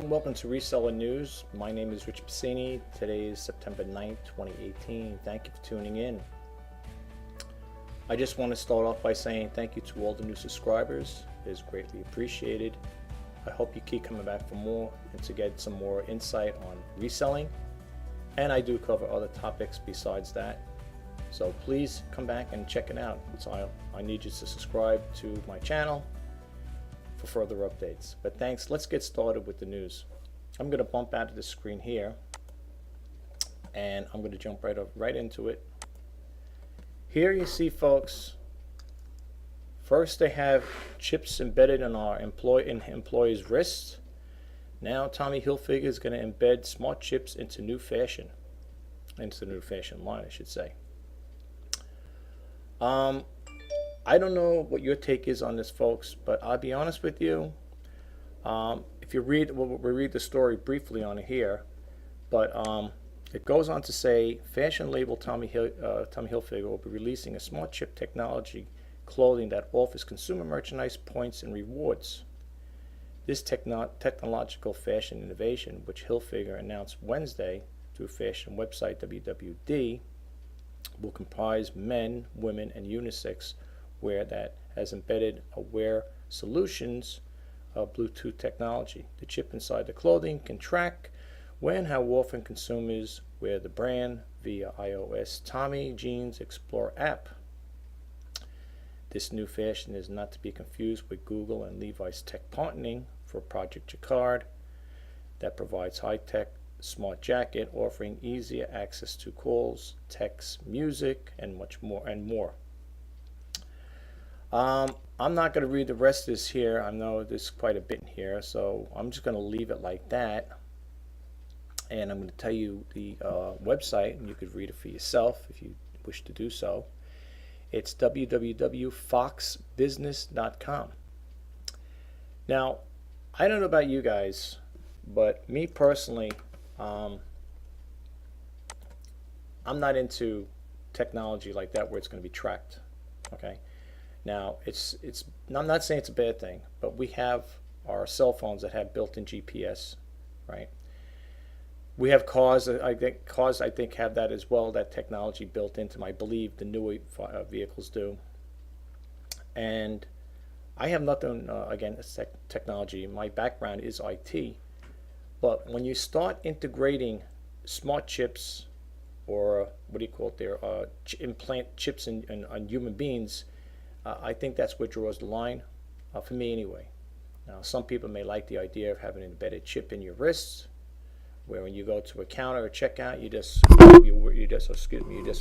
Welcome to Reseller News. My name is Rich Piscini. Today is September 9th, 2018. Thank you for tuning in. I just want to start off by saying thank you to all the new subscribers. It is greatly appreciated. I hope you keep coming back for more and to get some more insight on reselling. And I do cover other topics besides that. So please come back and check it out. So I need you to subscribe to my channel for further updates. But thanks. Let's get started with the news. I'm going to bump out of the screen here and I'm going to jump right into it. Here you see, folks, first they have chips embedded in our employees' wrists. Now Tommy Hilfiger is going to embed smart chips into the new fashion line, I should say. I don't know what your take is on this, folks, but I'll be honest with you. If you read, we'll read the story briefly on here, but it goes on to say fashion label Tommy Hilfiger will be releasing a smart chip technology clothing that offers consumer merchandise points and rewards. This technological fashion innovation, which Hilfiger announced Wednesday through fashion website WWD, will comprise men, women, and unisex wear that has embedded aware solutions of Bluetooth technology. The chip inside the clothing can track when and how often consumers wear the brand via iOS Tommy Jeans Explore app. This new fashion is not to be confused with Google and Levi's tech partnering for Project Jacquard that provides high-tech smart jacket offering easier access to calls, texts, music, and much more. I'm not going to read the rest of this here. I know there's quite a bit in here, so I'm just going to leave it like that. And I'm going to tell you the website, and you could read it for yourself if you wish to do so. It's www.foxbusiness.com. Now, I don't know about you guys, but me personally, I'm not into technology like that where it's going to be tracked. Okay. Now, I'm not saying it's a bad thing, but we have our cell phones that have built-in GPS, right? We have cars. I think have that as well. That technology built into them. I believe the newer vehicles do. And I have nothing against technology. My background is IT, but when you start integrating smart chips, or what do you call it there, implant chips on human beings, I think that's what draws the line, for me anyway. Now, some people may like the idea of having an embedded chip in your wrists, where when you go to a counter or checkout, you just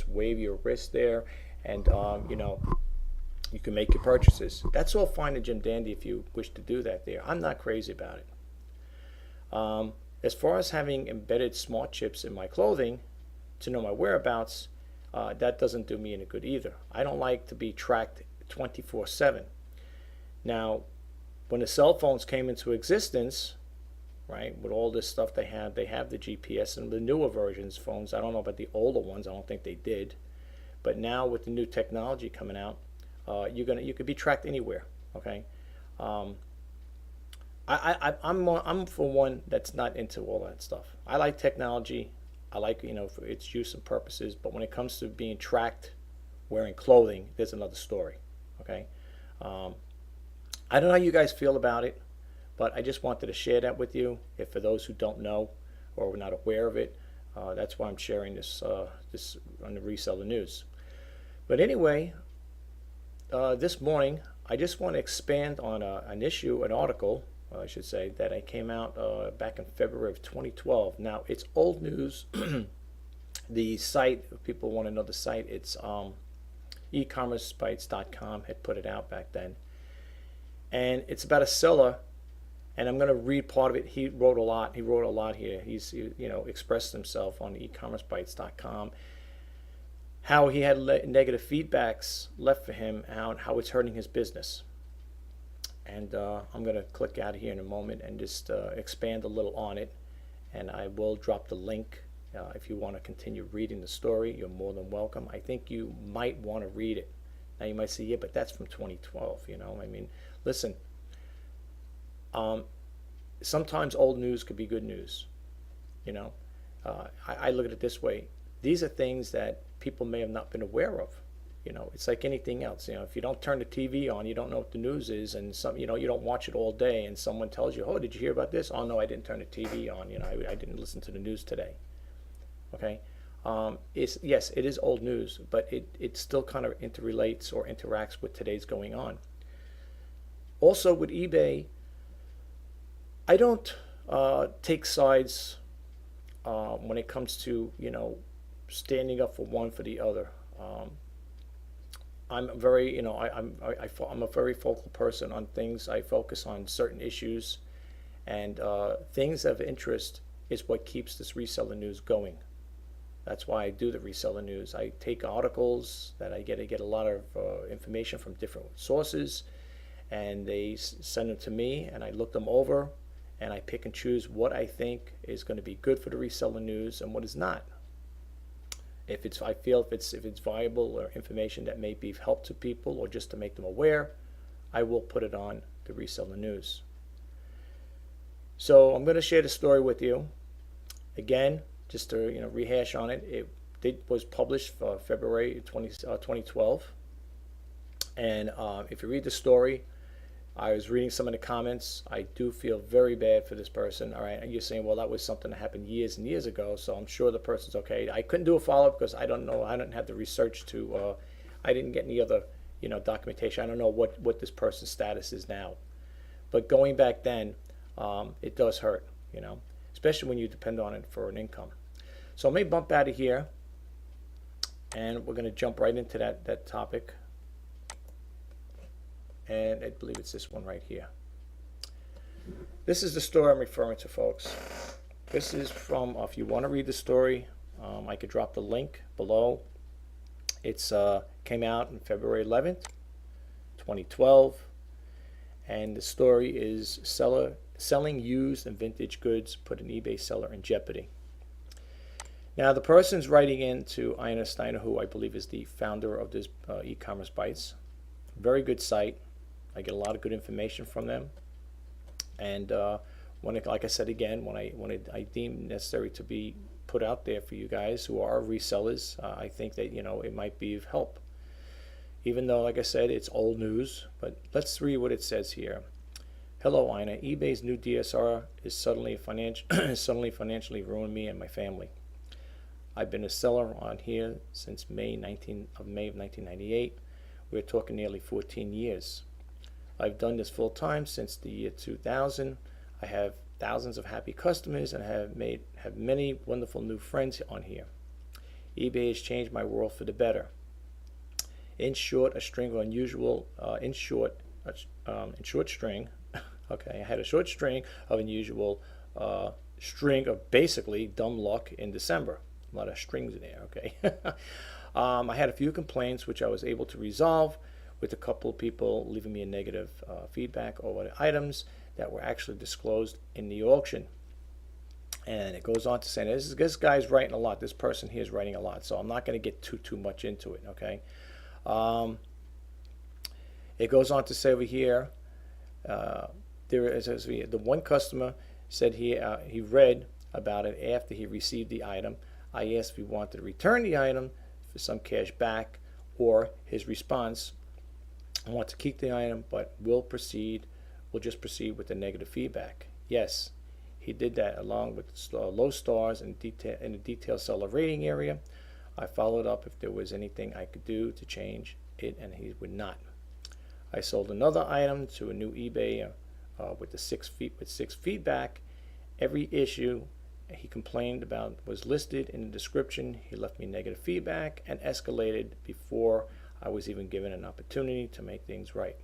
wave your wrist there, and you can make your purchases. That's all fine and Jim dandy if you wish to do that there. I'm not crazy about it. As far as having embedded smart chips in my clothing to know my whereabouts, that doesn't do me any good either. I don't like to be tracked 24/7. Now, when the cell phones came into existence, right, with all this stuff they have the GPS and the newer versions phones. I don't know about the older ones. I don't think they did. But now with the new technology coming out, you could be tracked anywhere. Okay. I'm for one that's not into all that stuff. I like technology. I like for its use and purposes. But when it comes to being tracked wearing clothing, there's another story. Okay. I don't know how you guys feel about it, but I just wanted to share that with you. If for those who don't know or were not aware of it, that's why I'm sharing this this on the Reseller News. But anyway, this morning I just want to expand on an article, I should say, that I came out back in February of 2012. Now it's old news. The site, if people want to know the site, it's ecommercebytes.com had put it out back then, and it's about a seller, and I'm going to read part of it. He wrote a lot here. He's expressed himself on ecommercebytes.com, how he had negative feedbacks left for him, how it's hurting his business. And I'm going to click out of here in a moment and just expand a little on it, and I will drop the link. If you want to continue reading the story, you're more than welcome. I think you might want to read it. Now you might say, yeah, but that's from 2012. I mean, listen, sometimes old news could be good news. You know, I look at it this way: these are things that people may have not been aware of. You know, it's like anything else. You know, if you don't turn the TV on, you don't know what the news is, and you know, you don't watch it all day, and someone tells you, "Oh, did you hear about this?" "Oh no, I didn't turn the TV on. You know, I didn't listen to the news today." Okay, yes, it is old news, but it still kind of interrelates or interacts with today's going on. Also, with eBay, I don't take sides when it comes to, you know, standing up for one for the other. I'm very, you know, I'm a very focal person on things. I focus on certain issues, and things of interest is what keeps this reseller news going. That's why I do the reseller news. I take articles that I get a lot of information from different sources, and they send them to me, and I look them over, and I pick and choose what I think is going to be good for the reseller news and what is not. I feel if it's viable or information that may be of help to people or just to make them aware, I will put it on the reseller news. So I'm going to share the story with you. Again, just to, you know, rehash on it, it was published for February 2012. And if you read the story, I was reading some of the comments. I do feel very bad for this person. All right, and you're saying, well, that was something that happened years and years ago, so I'm sure the person's okay. I couldn't do a follow-up because I don't know. I didn't have the research to. I didn't get any other, you know, documentation. I don't know what this person's status is now. But going back then, it does hurt, you know, especially when you depend on it for an income. So I may bump out of here, and we're going to jump right into that topic. And I believe it's this one right here. This is the story I'm referring to, folks. This is from, if you want to read the story, I could drop the link below. It's came out on February 11th, 2012. And the story is selling used and vintage goods put an eBay seller in jeopardy. Now, the person's writing into Ina Steiner, who I believe is the founder of this e-commerce bites. Very good site. I get a lot of good information from them, and like I said again, when I deem necessary to be put out there for you guys who are resellers, I think that, you know, it might be of help. Even though, like I said, it's old news, but let's read what it says here. Hello, Ina. eBay's new DSR is suddenly financially ruined me and my family. I've been a seller on here since May of 1998. We're talking nearly 14 years. I've done this full time since the year 2000. I have thousands of happy customers and have many wonderful new friends on here. eBay has changed my world for the better. In short, a string of unusual, short string. Okay, I had a short string of unusual string of basically dumb luck in December. A lot of strings in there. Okay. I had a few complaints which I was able to resolve, with a couple of people leaving me a negative feedback over the items that were actually disclosed in the auction. And it goes on to say, this guy's writing a lot. This person here is writing a lot, so I'm not going to get too much into it. Okay. It goes on to say over here, the one customer said he read about it after he received the item. I asked if he wanted to return the item for some cash back, or his response, I want to keep the item, but we'll just proceed with the negative feedback. Yes, he did that along with low stars in the detailed seller rating area. I followed up if there was anything I could do to change it, and he would not. I sold another item to a new eBay with 6 feedback. Every issue he complained about was listed in the description. He left me negative feedback and escalated before I was even given an opportunity to make things right.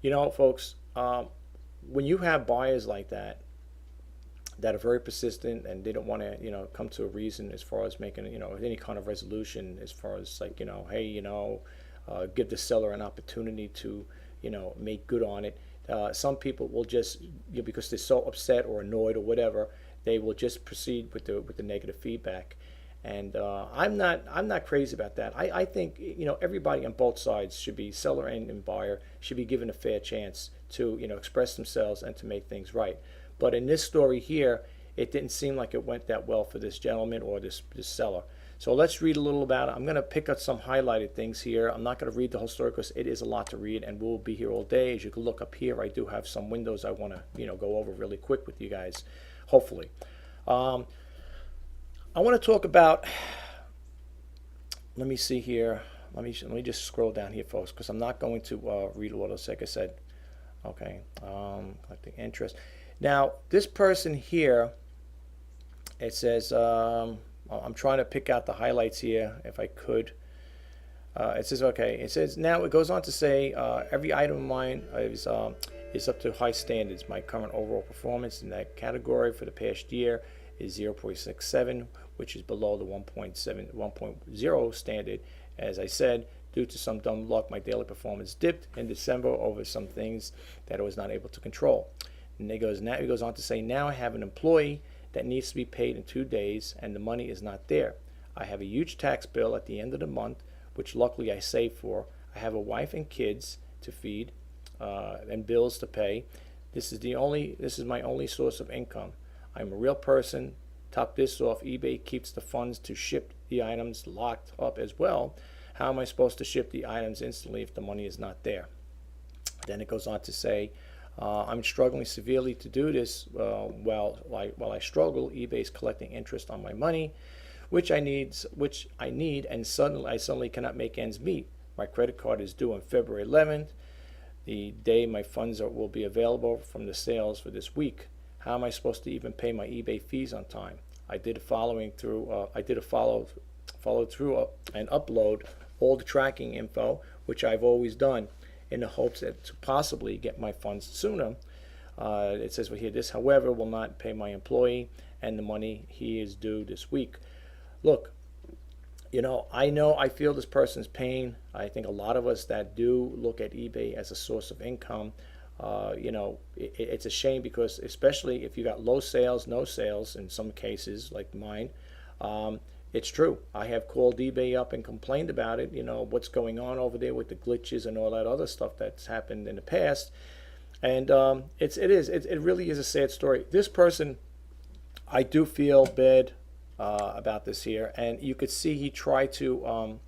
You know, folks, when you have buyers like that are very persistent and they don't want to, you know, come to a reason as far as making, you know, any kind of resolution as far as like, you know, hey, you know, give the seller an opportunity to, you know, make good on it. Some people will just, you know, because they're so upset or annoyed or whatever, they will just proceed with the negative feedback. And I'm not crazy about that. I think everybody on both sides should be, seller and buyer, should be given a fair chance to express themselves and to make things right. But in this story here, it didn't seem like it went that well for this gentleman or this seller. So let's read a little about it. I'm going to pick up some highlighted things here. I'm not going to read the whole story because it is a lot to read, and we'll be here all day. As you can look up here, I do have some windows I want to go over really quick with you guys, hopefully. I want to talk about, let me see here. Let me just scroll down here, folks, because I'm not going to read all this, like I said. Okay, collecting interest. Now, this person here, it says, I'm trying to pick out the highlights here, if I could. It says, okay, it says, now it goes on to say, every item of mine is up to high standards. My current overall performance in that category for the past year is 0.67, which is below the 1.0 standard. As I said, due to some dumb luck, my daily performance dipped in December over some things that I was not able to control. And he goes on to say, now I have an employee that needs to be paid in 2 days, and the money is not there. I have a huge tax bill at the end of the month, which luckily I saved for. I have a wife and kids to feed, and bills to pay. This is my only source of income. I'm a real person. Top this off, eBay keeps the funds to ship the items locked up as well. How am I supposed to ship the items instantly if the money is not there? Then it goes on to say, I'm struggling severely to do this. While I struggle, eBay is collecting interest on my money, which I need, and I suddenly cannot make ends meet. My credit card is due on February 11th, the day my funds will be available from the sales for this week. How am I supposed to even pay my eBay fees on time? I did a follow through and upload all the tracking info, which I've always done, in the hopes that to possibly get my funds sooner. It says here, this, however, will not pay my employee and the money he is due this week. Look, I feel this person's pain. I think a lot of us that do look at eBay as a source of income, it's a shame, because especially if you got low sales, no sales in some cases like mine, it's true. I have called eBay up and complained about it, what's going on over there with the glitches and all that other stuff that's happened in the past. And it really is a sad story. This person, I do feel bad about this here, and you could see he tried to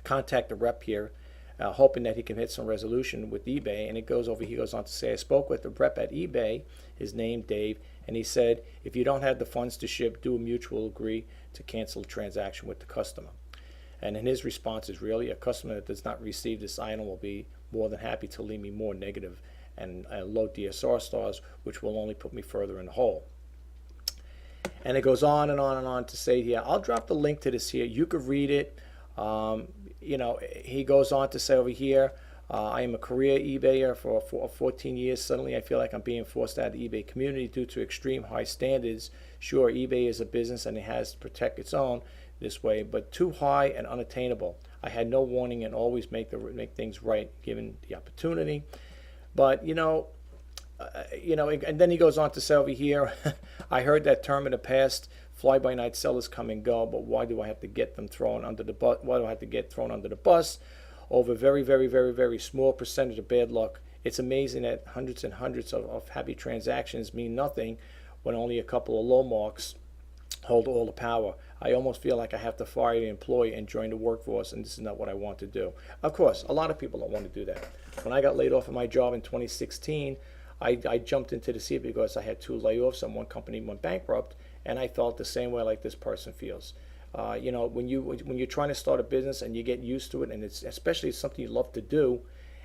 contact the rep here, hoping that he can hit some resolution with eBay. And he goes on to say, I spoke with the rep at eBay, his name Dave, and he said, if you don't have the funds to ship, do a mutual agree to cancel the transaction with the customer. And in his response is, really, a customer that does not receive this item will be more than happy to leave me more negative and low DSR stars, which will only put me further in the hole. And it goes on and on and on to say here, I'll drop the link to this here. You could read it. He goes on to say over here, I am a career eBayer for 14 years. Suddenly I feel like I'm being forced out of the eBay community due to extreme high standards. Sure, eBay is a business and it has to protect its own this way, but too high and unattainable. I had no warning and always make things right given the opportunity. But and then he goes on to say over here, I heard that term in the past, fly-by-night sellers come and go, but why do I have to get them thrown under the bus? Why do I have to get thrown under the bus over very, very, very, very small percentage of bad luck? It's amazing that hundreds and hundreds of happy transactions mean nothing when only a couple of low marks hold all the power. I almost feel like I have to fire the employee and join the workforce, and this is not what I want to do. Of course, a lot of people don't want to do that. When I got laid off of my job in 2016, I jumped into the sea because I had 2 layoffs and one company went bankrupt, and I felt the same way like this person feels. When you're trying to start a business and you get used to it, and it's especially something you love to do,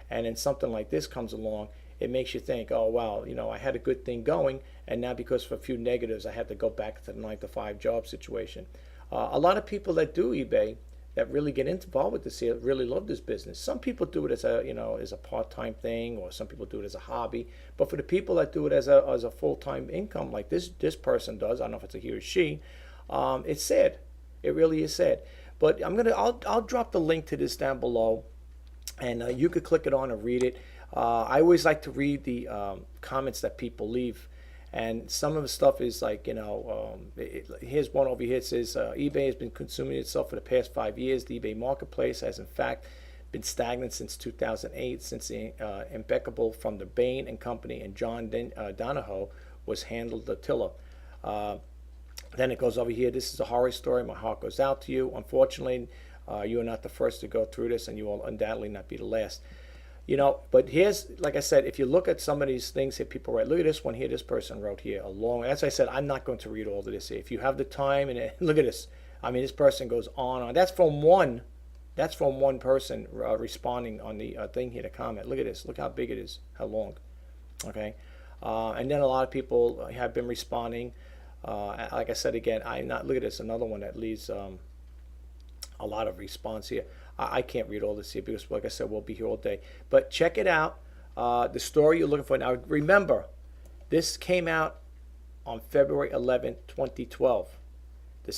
and then something like this comes along, it makes you think, oh wow, I had a good thing going, and now because of a few negatives, I had to go back to the 9-to-5 job situation. A lot of people that do eBay, that really get involved with this here, really love this business. Some people do it as a part-time thing, or some people do it as a hobby. But for the people that do it as a full-time income, like this person does, I don't know if it's a he or she, it's sad. It really is sad. But I'll drop the link to this down below, and you could click it on and read it. I always like to read the comments that people leave, And some of the stuff is like, here's one over here. It says eBay has been consuming itself for the past 5 years. The eBay marketplace has in fact been stagnant since 2008, since the impeccable from the Bain and Company and John Donahoe was handled the tiller. Then it goes over here. This is a horror story. My heart goes out to you. Unfortunately, you are not the first to go through this, and you will undoubtedly not be the last. But here's, like I said, if you look at some of these things that people write, look at this one here. This person wrote here as I said, I'm not going to read all of this here. If you have the time, and look at this. I mean, this person goes on. That's from one person responding on the thing here, the comment. Look at this. Look how big it is, how long. Okay. And then a lot of people have been responding. Like I said again, look at this, another one that leaves a lot of response here. I can't read all this here because, like I said, we'll be here all day. But check it out. The story you're looking for. Now, remember, this came out on February 11, 2012. The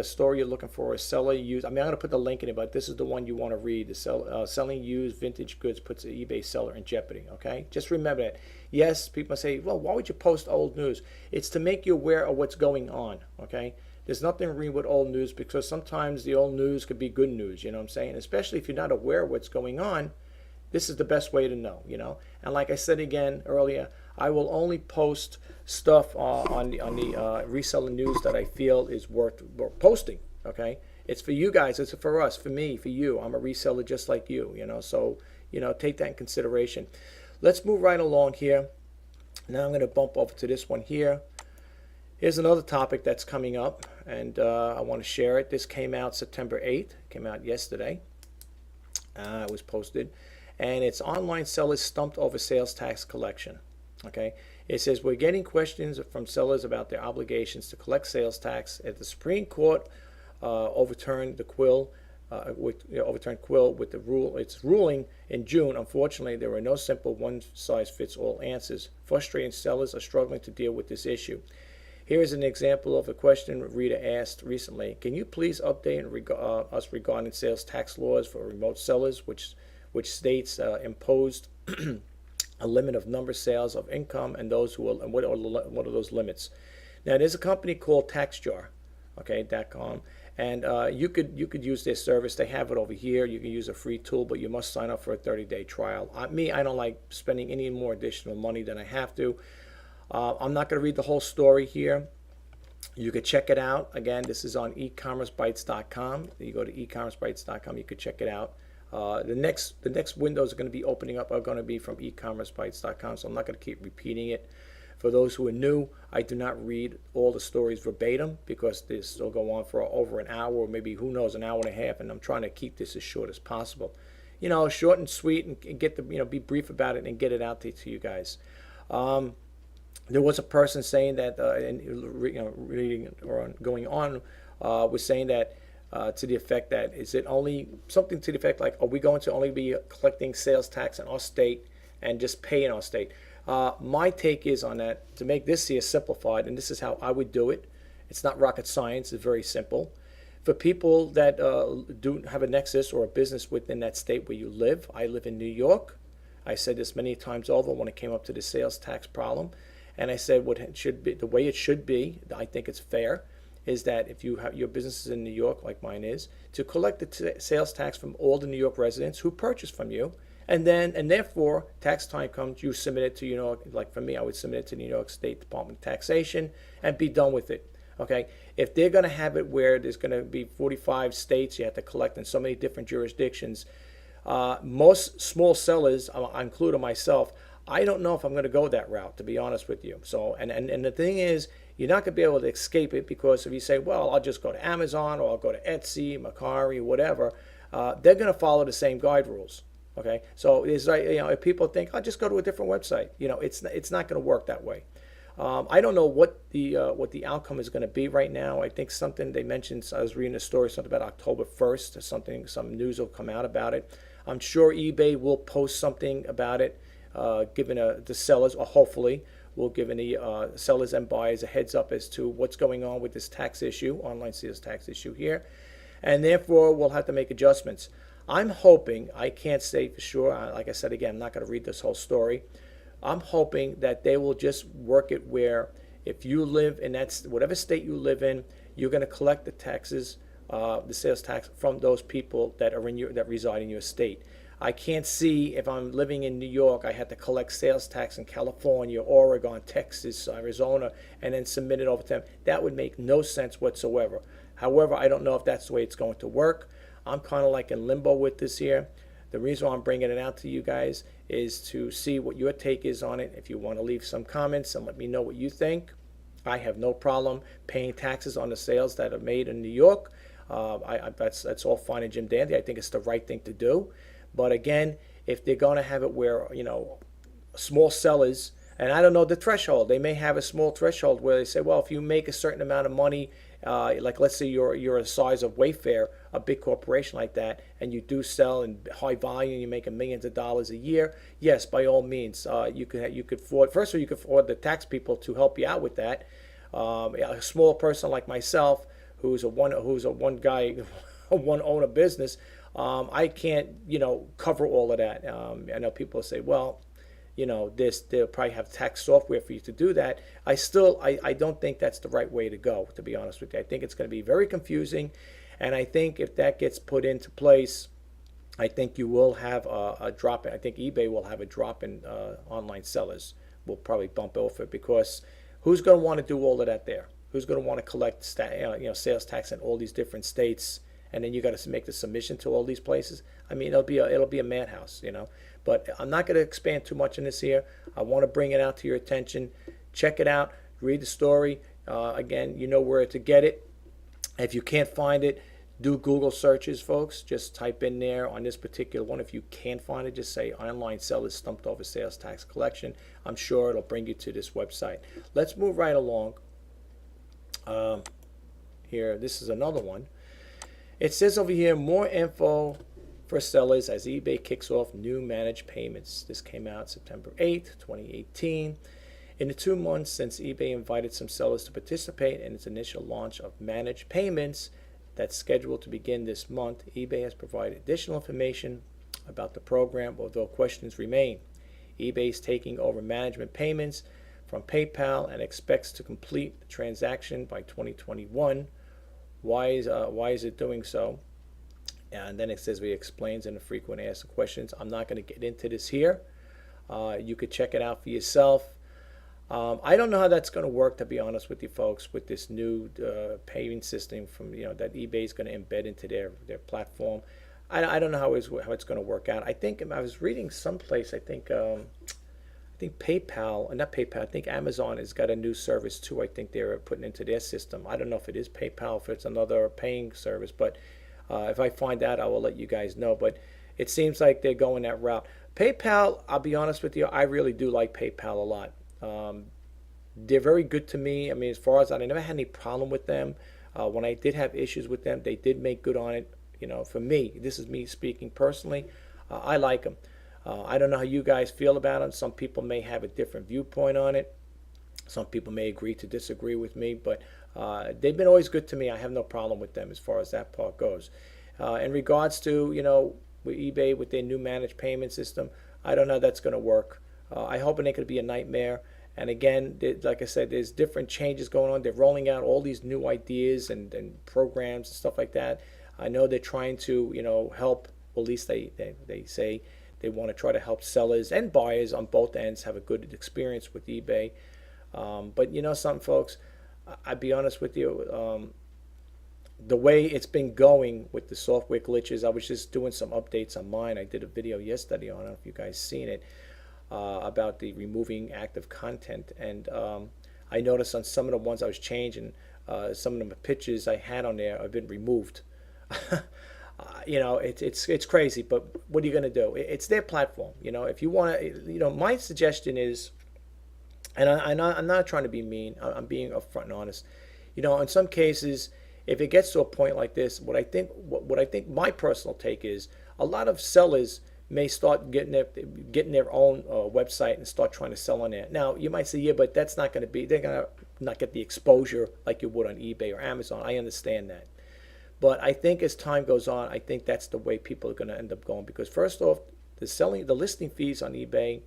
story you're looking for is seller used. I'm going to put the link in it, but this is the one you want to read. The selling used vintage goods puts the eBay seller in jeopardy. Okay, just remember that. Yes, people say, well, why would you post old news? It's to make you aware of what's going on. Okay, there's nothing wrong with old news because sometimes the old news could be good news. You know what I'm saying? Especially if you're not aware of what's going on. This is the best way to know, And like I said again earlier, I will only post stuff on the reseller news that I feel is worth posting. Okay, it's for you guys, it's for us, for me, for you. I'm a reseller just like you, So take that in consideration. Let's move right along here. Now I'm going to bump over to this one here. Here's another topic that's coming up, and I want to share it. This came out September 8th. Came out yesterday. It was posted. And it's online sellers stumped over sales tax collection. Okay, it says we're getting questions from sellers about their obligations to collect sales tax. At the Supreme Court overturned the Quill, with its ruling in June. Unfortunately, there were no simple one-size-fits-all answers. Frustrated sellers are struggling to deal with this issue. Here is an example of a question Rita asked recently. Can you please update us regarding sales tax laws for remote sellers, which states imposed a limit of number of sales of income and those who will, and what are those limits? Now there's a company called TaxJar, okay, .com, and you could use their service. They have it over here. You can use a free tool, but you must sign up for a 30-day trial. I don't like spending any more additional money than I have to. I'm not going to read the whole story here. You could check it out. Again, this is on ecommercebytes.com. You go to ecommercebytes.com. You could check it out. The next windows are going to be opening up are going to be from ecommercebytes.com, so I'm not going to keep repeating it. For those who are new, I do not read all the stories verbatim because this will go on for over an hour or maybe, who knows, an hour and a half, and I'm trying to keep this as short as possible. Short and sweet, and get the be brief about it and get it out to you guys. There was a person saying that, reading or going on, was saying that to the effect that, is it only something to the effect like, are we going to only be collecting sales tax in our state and just pay in our state? My take is on that, to make this here simplified, and this is how I would do it. It's not rocket science. It's very simple. For people that do have a nexus or a business within that state where you live, I live in New York. I said this many times over when it came up to the sales tax problem, and I said what it should be, the way it should be. I think it's fair. Is that if you have your business is in New York, like mine is, to collect the sales tax from all the New York residents who purchase from you, and therefore tax time comes, you submit it to like for me, I would submit it to the New York State Department of Taxation and be done with it. Okay, if they're going to have it where there's going to be 45 states you have to collect in so many different jurisdictions, most small sellers, I include myself, I don't know if I'm going to go that route, to be honest with you. So, and the thing is, you're not going to be able to escape it, because if you say, well, I'll just go to Amazon or I'll go to Etsy, Mercari, whatever, they're going to follow the same guide rules. Okay, so it's like, if people think, I'll just go to a different website, it's not going to work that way. I don't know what the outcome is going to be right now. I think something they mentioned, I was reading a story, something about October 1st or some news will come out about it. I'm sure eBay will post something about it, giving the sellers, or hopefully will give the sellers and buyers a heads up as to what's going on with this tax issue, online sales tax issue here, and therefore we'll have to make adjustments. I'm hoping, I can't say for sure, like I said again, I'm not going to read this whole story. I'm hoping that they will just work it where If you live in whatever state you live in, you're going to collect the taxes, the sales tax from those people that reside in your state. I can't see if I'm living in New York, I had to collect sales tax in California, Oregon, Texas, Arizona, and then submit it over to them. That would make no sense whatsoever. However, I don't know if that's the way it's going to work. I'm kind of like in limbo with this here. The reason why I'm bringing it out to you guys is to see what your take is on it. If you want to leave some comments and let me know what you think. I have no problem paying taxes on the sales that are made in New York. That's all fine and Jim dandy. I think it's the right thing to do. But again, if they're going to have it where, small sellers, and I don't know the threshold, they may have a small threshold where they say, well, if you make a certain amount of money, like let's say you're a size of Wayfair, a big corporation like that, and you do sell in high volume, you're making millions of dollars a year, yes, by all means, you could afford, first of all, you could afford the tax people to help you out with that. A small person like myself, who's a one guy, a one owner business, I can't, cover all of that. I know people say, well, they'll probably have tax software for you to do that. I don't think that's the right way to go, to be honest with you. I think it's going to be very confusing. And I think if that gets put into place, I think you will have a drop in. I think eBay will have a drop in online sellers. Will probably bump off it, because who's going to want to do all of that there? Who's going to want to collect sales tax in all these different states? And then you got to make the submission to all these places. I mean, it'll be a madhouse, But I'm not going to expand too much in this here. I want to bring it out to your attention. Check it out. Read the story. Again, you know where to get it. If you can't find it, do Google searches, folks. Just type in there on this particular one. If you can't find it, just say online sellers stumped over sales tax collection. I'm sure it'll bring you to this website. Let's move right along. Here, this is another one. It says over here, more info for sellers as eBay kicks off new managed payments. This came out September 8th, 2018. In the 2 months since eBay invited some sellers to participate in its initial launch of managed payments that's scheduled to begin this month, eBay has provided additional information about the program, although questions remain. eBay is taking over management payments from PayPal and expects to complete the transaction by 2021. Why is it doing so? And then it says, we explains in the frequent asked questions. I'm not going to get into this here. You could check it out for yourself. I don't know how that's going to work, to be honest with you folks, with this new payment system from that eBay is going to embed into their platform. I don't know how it's going to work out. I think I was reading someplace. I think PayPal, not PayPal, I think Amazon has got a new service too. I think they're putting into their system. I don't know if it is PayPal, if it's another paying service, but if I find out, I will let you guys know. But it seems like they're going that route. PayPal, I'll be honest with you, I really do like PayPal a lot. They're very good to me. I mean, as far as I never had any problem with them. When I did have issues with them, they did make good on it. For me, this is me speaking personally. I like them. I don't know how you guys feel about them. Some people may have a different viewpoint on it. Some people may agree to disagree with me, but they've been always good to me. I have no problem with them as far as that part goes. In regards to, with eBay, with their new managed payment system, I don't know how that's going to work. I hope it ain't going to be a nightmare. And again, like I said, there's different changes going on. They're rolling out all these new ideas and programs and stuff like that. I know they're trying to, help, well, at least they say they want to try to help sellers and buyers on both ends have a good experience with eBay. But something, folks, I'll be honest with you, the way it's been going with the software glitches, I was just doing some updates on mine. I did a video yesterday, I don't know if you guys seen it, about the removing active content. And I noticed on some of the ones I was changing, some of the pictures I had on there have been removed. It's crazy, but what are you going to do? It's their platform. If you want to, my suggestion is, and I'm not trying to be mean, I'm being upfront and honest. In some cases, if it gets to a point like this, what I think my personal take is, a lot of sellers may start getting their own website and start trying to sell on there. Now, you might say, yeah, but that's not going to be, they're going to not get the exposure like you would on eBay or Amazon. I understand that. But I think as time goes on, I think that's the way people are going to end up going. Because first off, the listing fees on eBay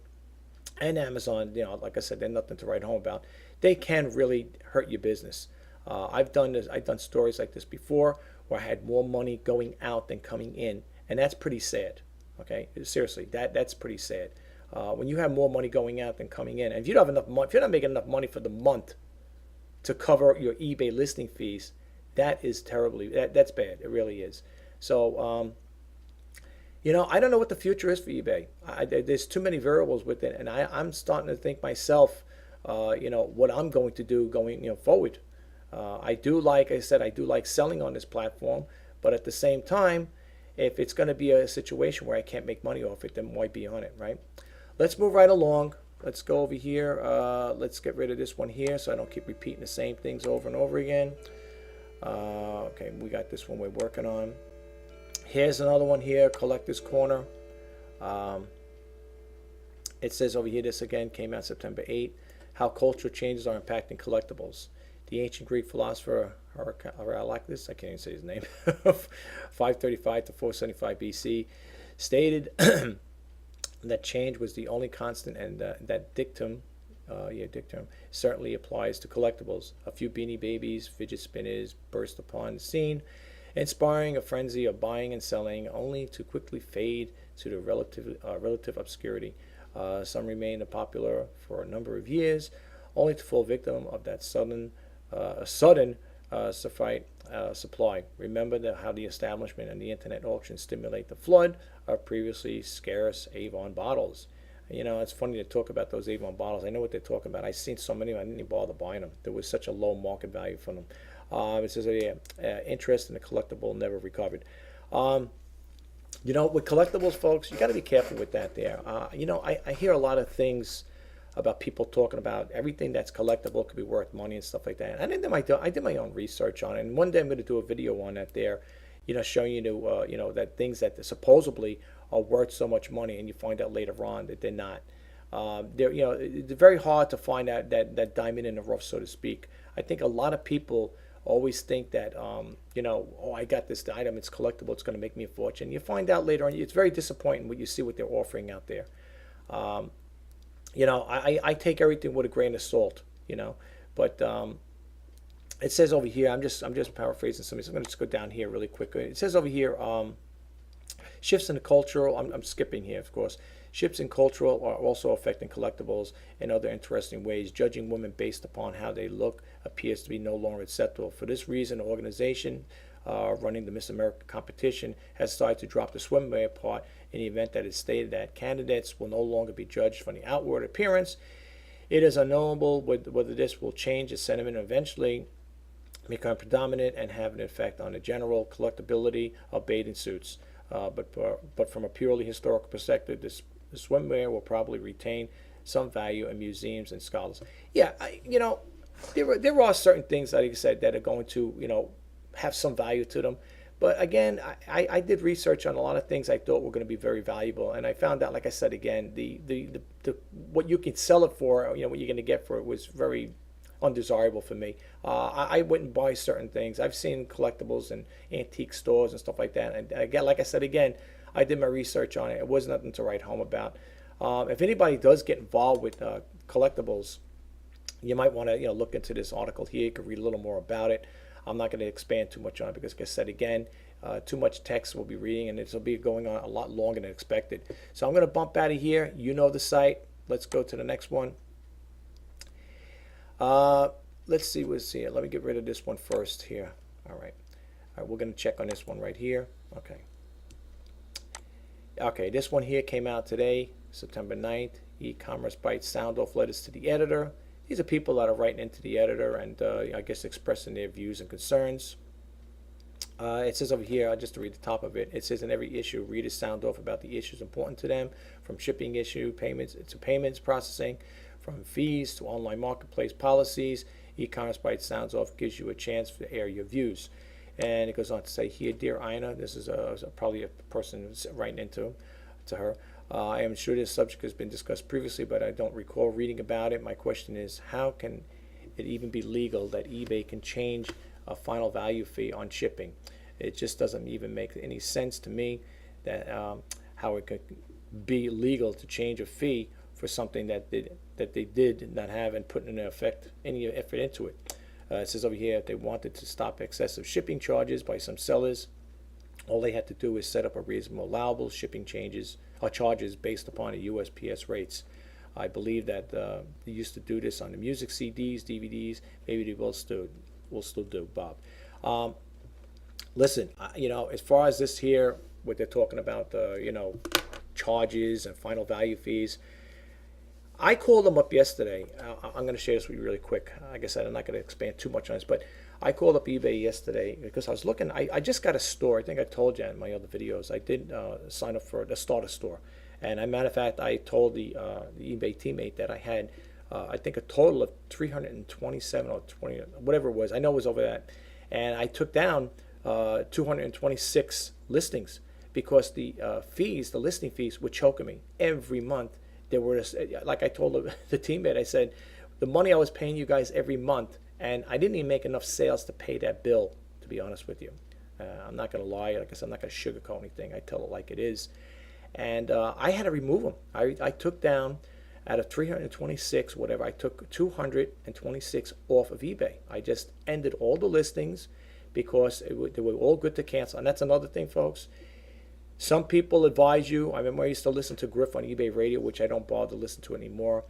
and Amazon, like I said, they're nothing to write home about. They can really hurt your business. I've done this. I've done stories like this before where I had more money going out than coming in, and that's pretty sad. Okay, seriously, that's pretty sad. When you have more money going out than coming in, and if you don't have enough money, if you're not making enough money for the month to cover your eBay listing fees, that is terribly that's bad. It really is. So I don't know what the future is for eBay. There's too many variables with it, and I'm starting to think myself, what I'm going to do going forward. I do, like I said, I do like selling on this platform, but at the same time, if it's going to be a situation where I can't make money off it, then why be on it, right? Let's move right along. Let's go over here. Let's get rid of this one here so I don't keep repeating the same things over and over again. Okay, we got this one we're working on. Here's another one here, Collector's Corner. It says over here, this again came out September 8th, how cultural changes are impacting collectibles. The ancient Greek philosopher Heraclitus, I can't even say his name, 535 to 475 BC, stated that change was the only constant, and that dictum certainly applies to collectibles. A few Beanie Babies, fidget spinners burst upon the scene, inspiring a frenzy of buying and selling, only to quickly fade to the relative obscurity. Some remained popular for a number of years, only to fall victim of that sudden supply. Remember how the establishment and the internet auction stimulate the flood of previously scarce Avon bottles. It's funny to talk about those Avon bottles. I know what they're talking about. I've seen so many, I didn't even bother buying them. There was such a low market value for them. It says, interest in the collectible never recovered. With collectibles, folks, you got to be careful with that there. I hear a lot of things about people talking about everything that's collectible could be worth money and stuff like that. And I did my own research on it. And one day I'm going to do a video on that there, showing you, that things that supposedly are worth so much money, and you find out later on that they're not. It's very hard to find out that diamond in the rough, so to speak. I think a lot of people always think that, I got this item, it's collectible, it's going to make me a fortune. You find out later on, it's very disappointing when you see what they're offering out there. I take everything with a grain of salt, but it says over here, I'm just paraphrasing something, so I'm going to just go down here really quickly. It says over here, shifts in the cultural, I'm skipping here, of course. Shifts in cultural are also affecting collectibles in other interesting ways. Judging women based upon how they look appears to be no longer acceptable. For this reason, the organization running the Miss America competition has started to drop the swimwear part in the event that it's stated that candidates will no longer be judged from the outward appearance. It is unknowable whether this will change the sentiment and eventually become predominant and have an effect on the general collectability of bathing suits. But from a purely historical perspective, the swimwear will probably retain some value in museums and scholars. Yeah, there are certain things, like I said, that are going to, have some value to them. But again, I did research on a lot of things I thought were going to be very valuable, and I found out, like I said again, the what you can sell it for, what you're going to get for it was very undesirable for me. I wouldn't buy certain things. I've seen collectibles in antique stores and stuff like that. And again, like I said again, I did my research on it. It was nothing to write home about. If anybody does get involved with collectibles, you might want to look into this article here. You can read a little more about it. I'm not going to expand too much on it because, like I said again, too much text we'll be reading, and this will be going on a lot longer than expected. So I'm going to bump out of here. You know the site. Let's go to the next one. Let's see what's here. Let me get rid of this one first here. All right, we're going to check on this one right here. Okay, this one here came out today, September 9th. E-commerce bites sound off letters to the editor. These are people that are writing into the editor and I guess expressing their views and concerns. It says over here, just to read the top of it, it says in every issue, readers sound off about the issues important to them, from shipping issue payments to payments processing, from fees to online marketplace policies. E-commerce bites sounds off gives you a chance to air your views. And it goes on to say here, Dear Ina, this is probably a person writing into her. I am sure this subject has been discussed previously, but I don't recall reading about it. My question is, how can it even be legal that eBay can change a final value fee on shipping? It just doesn't even make any sense to me that how it could be legal to change a fee for something that they did not have and put any effort into it. It says over here, if they wanted to stop excessive shipping charges by some sellers, all they had to do is set up a reasonable allowable shipping changes or charges based upon the USPS rates. I believe that they used to do this on the music CDs, DVDs. Maybe they will still do, Bob. Listen, as far as this here, what they're talking about, charges and final value fees, I called them up yesterday. I'm going to share this with you really quick. Like I said, I'm not going to expand too much on this, but I called up eBay yesterday because I was looking. I just got a store. I think I told you in my other videos. I did sign up for the starter store. And as a matter of fact, I told the eBay teammate that I had, I think, a total of 327 or 20, whatever it was. I know it was over that. And I took down 226 listings because the fees, the listing fees, were choking me every month. There were, like I told the teammate, I said, the money I was paying you guys every month, and I didn't even make enough sales to pay that bill, to be honest with you. I'm not going to lie. Like I said, I'm not going to sugarcoat anything. I tell it like it is. And I had to remove them. I took down, out of 326, whatever, I took 226 off of eBay. I just ended all the listings because they were all good to cancel. And that's another thing, folks. Some people advise you. I remember I used to listen to Griff on eBay Radio, which I don't bother to listen to anymore.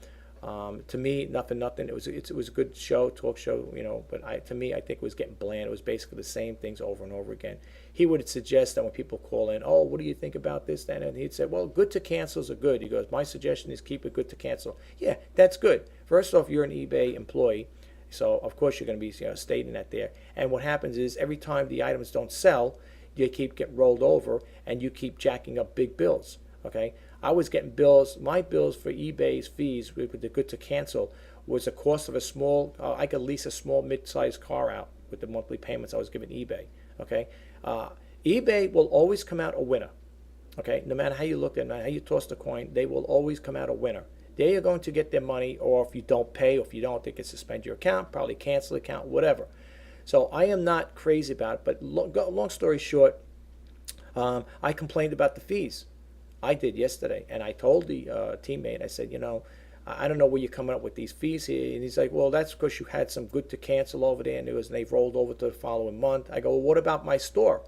To me, nothing. It was a good show, talk show, But to me, I think it was getting bland. It was basically the same things over and over again. He would suggest that when people call in, oh, what do you think about this, then? And he'd say, well, good to cancels are good. He goes, my suggestion is keep it good to cancel. Yeah, that's good. First off, you're an eBay employee, so of course you're going to be stating that there. And what happens is every time the items don't sell, you keep getting rolled over, and you keep jacking up big bills. Okay, I was getting bills. My bills for eBay's fees with the good to cancel was the cost of a small. I could lease a small mid-sized car out with the monthly payments I was giving eBay. Okay, eBay will always come out a winner. Okay, no matter how you look at it, no matter how you toss the coin, they will always come out a winner. They are going to get their money, or if you don't pay, or if you don't, they can suspend your account, probably cancel the account, whatever. So I am not crazy about it, but long story short, I complained about the fees. I did yesterday, and I told the teammate, I said, I don't know where you're coming up with these fees here. And he's like, well, that's because you had some good to cancel over there, and they've rolled over to the following month. I go, well, what about my store?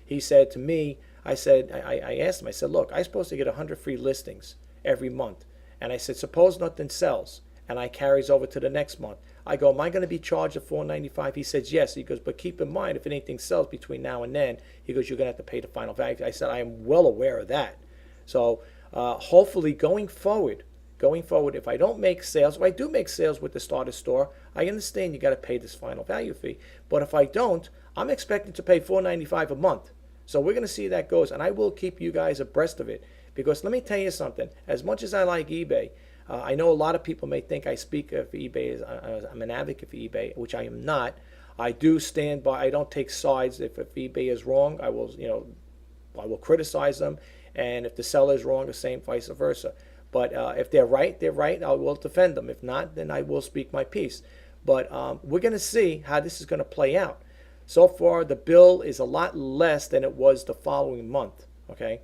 He said to me, I asked him, I said, look, I'm supposed to get 100 free listings every month. And I said, suppose nothing sells, and I carries over to the next month. I go, am I going to be charged at $4.95? He says, yes. He goes, but keep in mind, if anything sells between now and then, he goes, you're going to have to pay the final value. I said, I am well aware of that. So hopefully going forward, if I don't make sales, if I do make sales with the starter store, I understand you got to pay this final value fee. But if I don't, I'm expecting to pay $4.95 a month. So we're going to see how that goes, and I will keep you guys abreast of it. Because let me tell you something, as much as I like eBay, I know a lot of people may think I speak for eBay, I'm an advocate for eBay, which I am not. I do stand by, I don't take sides. If eBay is wrong, I will criticize them. And if the seller is wrong, the same, vice versa. But if they're right, I will defend them. If not, then I will speak my piece. But we're going to see how this is going to play out. So far, the bill is a lot less than it was the following month. Okay,